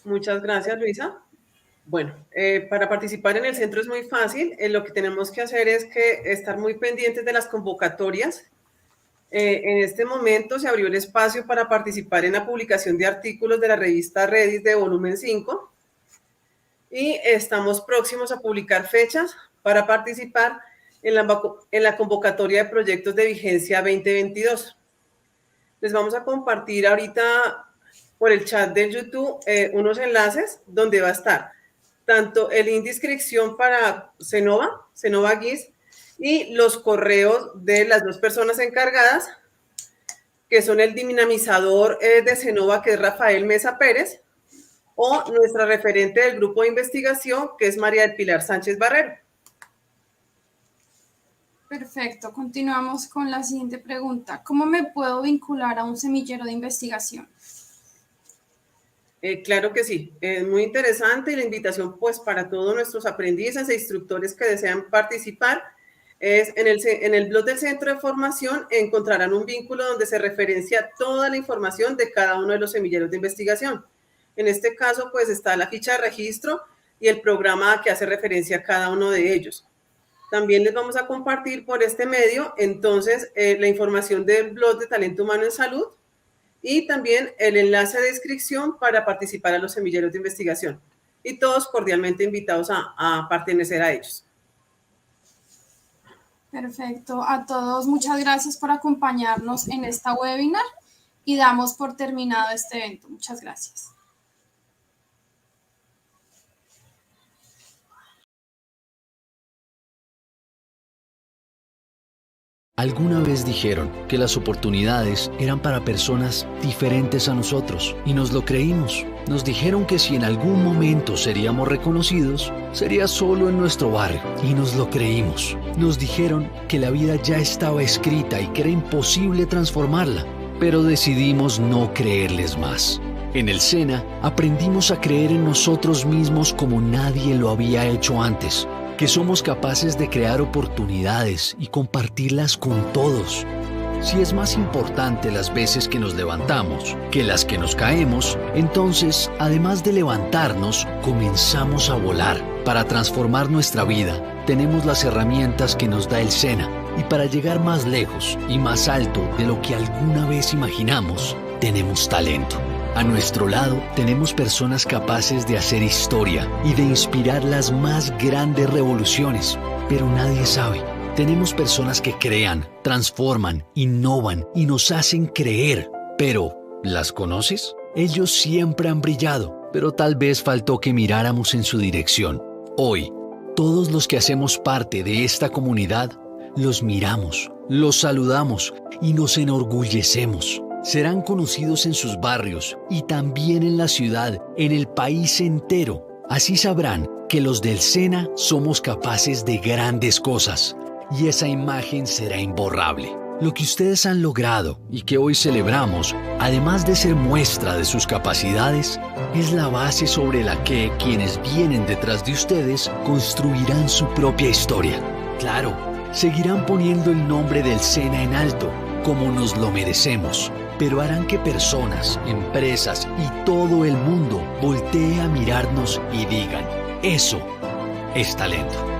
Muchas gracias, Luisa. Bueno, para participar en el centro es muy fácil. Lo que tenemos que hacer es estar muy pendientes de las convocatorias. En este momento se abrió el espacio para participar en la publicación de artículos de la revista Redis de volumen 5 y estamos próximos a publicar fechas para participar en la convocatoria de proyectos de vigencia 2022. Les vamos a compartir ahorita por el chat de YouTube unos enlaces donde va a estar tanto el link de inscripción para Cenova GIS y los correos de las dos personas encargadas, que son el dinamizador de Cenova, que es Rafael Mesa Pérez, o nuestra referente del grupo de investigación, que es María del Pilar Sánchez Barrero. Perfecto. Continuamos con la siguiente pregunta. ¿Cómo me puedo vincular a un semillero de investigación? Claro que sí, es muy interesante y la invitación pues para todos nuestros aprendices e instructores que desean participar es en el blog del Centro de Formación encontrarán un vínculo donde se referencia toda la información de cada uno de los semilleros de investigación. En este caso pues está la ficha de registro y el programa que hace referencia a cada uno de ellos. También les vamos a compartir por este medio entonces la información del blog de Talento Humano en Salud y también el enlace de inscripción para participar a los semilleros de investigación. Y todos cordialmente invitados a pertenecer a ellos. Perfecto. A todos, muchas gracias por acompañarnos en esta webinar y damos por terminado este evento. Muchas gracias. Alguna vez dijeron que las oportunidades eran para personas diferentes a nosotros y nos lo creímos. Nos dijeron que si en algún momento seríamos reconocidos, sería solo en nuestro barrio y nos lo creímos. Nos dijeron que la vida ya estaba escrita y que era imposible transformarla, pero decidimos no creerles más. En el SENA aprendimos a creer en nosotros mismos como nadie lo había hecho antes. Que somos capaces de crear oportunidades y compartirlas con todos. Si es más importante las veces que nos levantamos que las que nos caemos, entonces, además de levantarnos, comenzamos a volar. Para transformar nuestra vida, tenemos las herramientas que nos da el SENA. Y para llegar más lejos y más alto de lo que alguna vez imaginamos, tenemos talento. A nuestro lado tenemos personas capaces de hacer historia y de inspirar las más grandes revoluciones, pero nadie sabe Tenemos personas que crean, transforman, innovan y nos hacen creer. Pero, ¿las conoces? Ellos siempre han brillado, pero tal vez faltó que miráramos en su dirección. Hoy, todos los que hacemos parte de esta comunidad, los miramos, los saludamos y nos enorgullecemos. Serán conocidos en sus barrios y también en la ciudad, en el país entero. Así sabrán que los del SENA somos capaces de grandes cosas y esa imagen será imborrable. Lo que ustedes han logrado y que hoy celebramos, además de ser muestra de sus capacidades, es la base sobre la que quienes vienen detrás de ustedes construirán su propia historia. Claro, seguirán poniendo el nombre del SENA en alto, como nos lo merecemos, pero harán que personas, empresas y todo el mundo voltee a mirarnos y digan, eso es talento.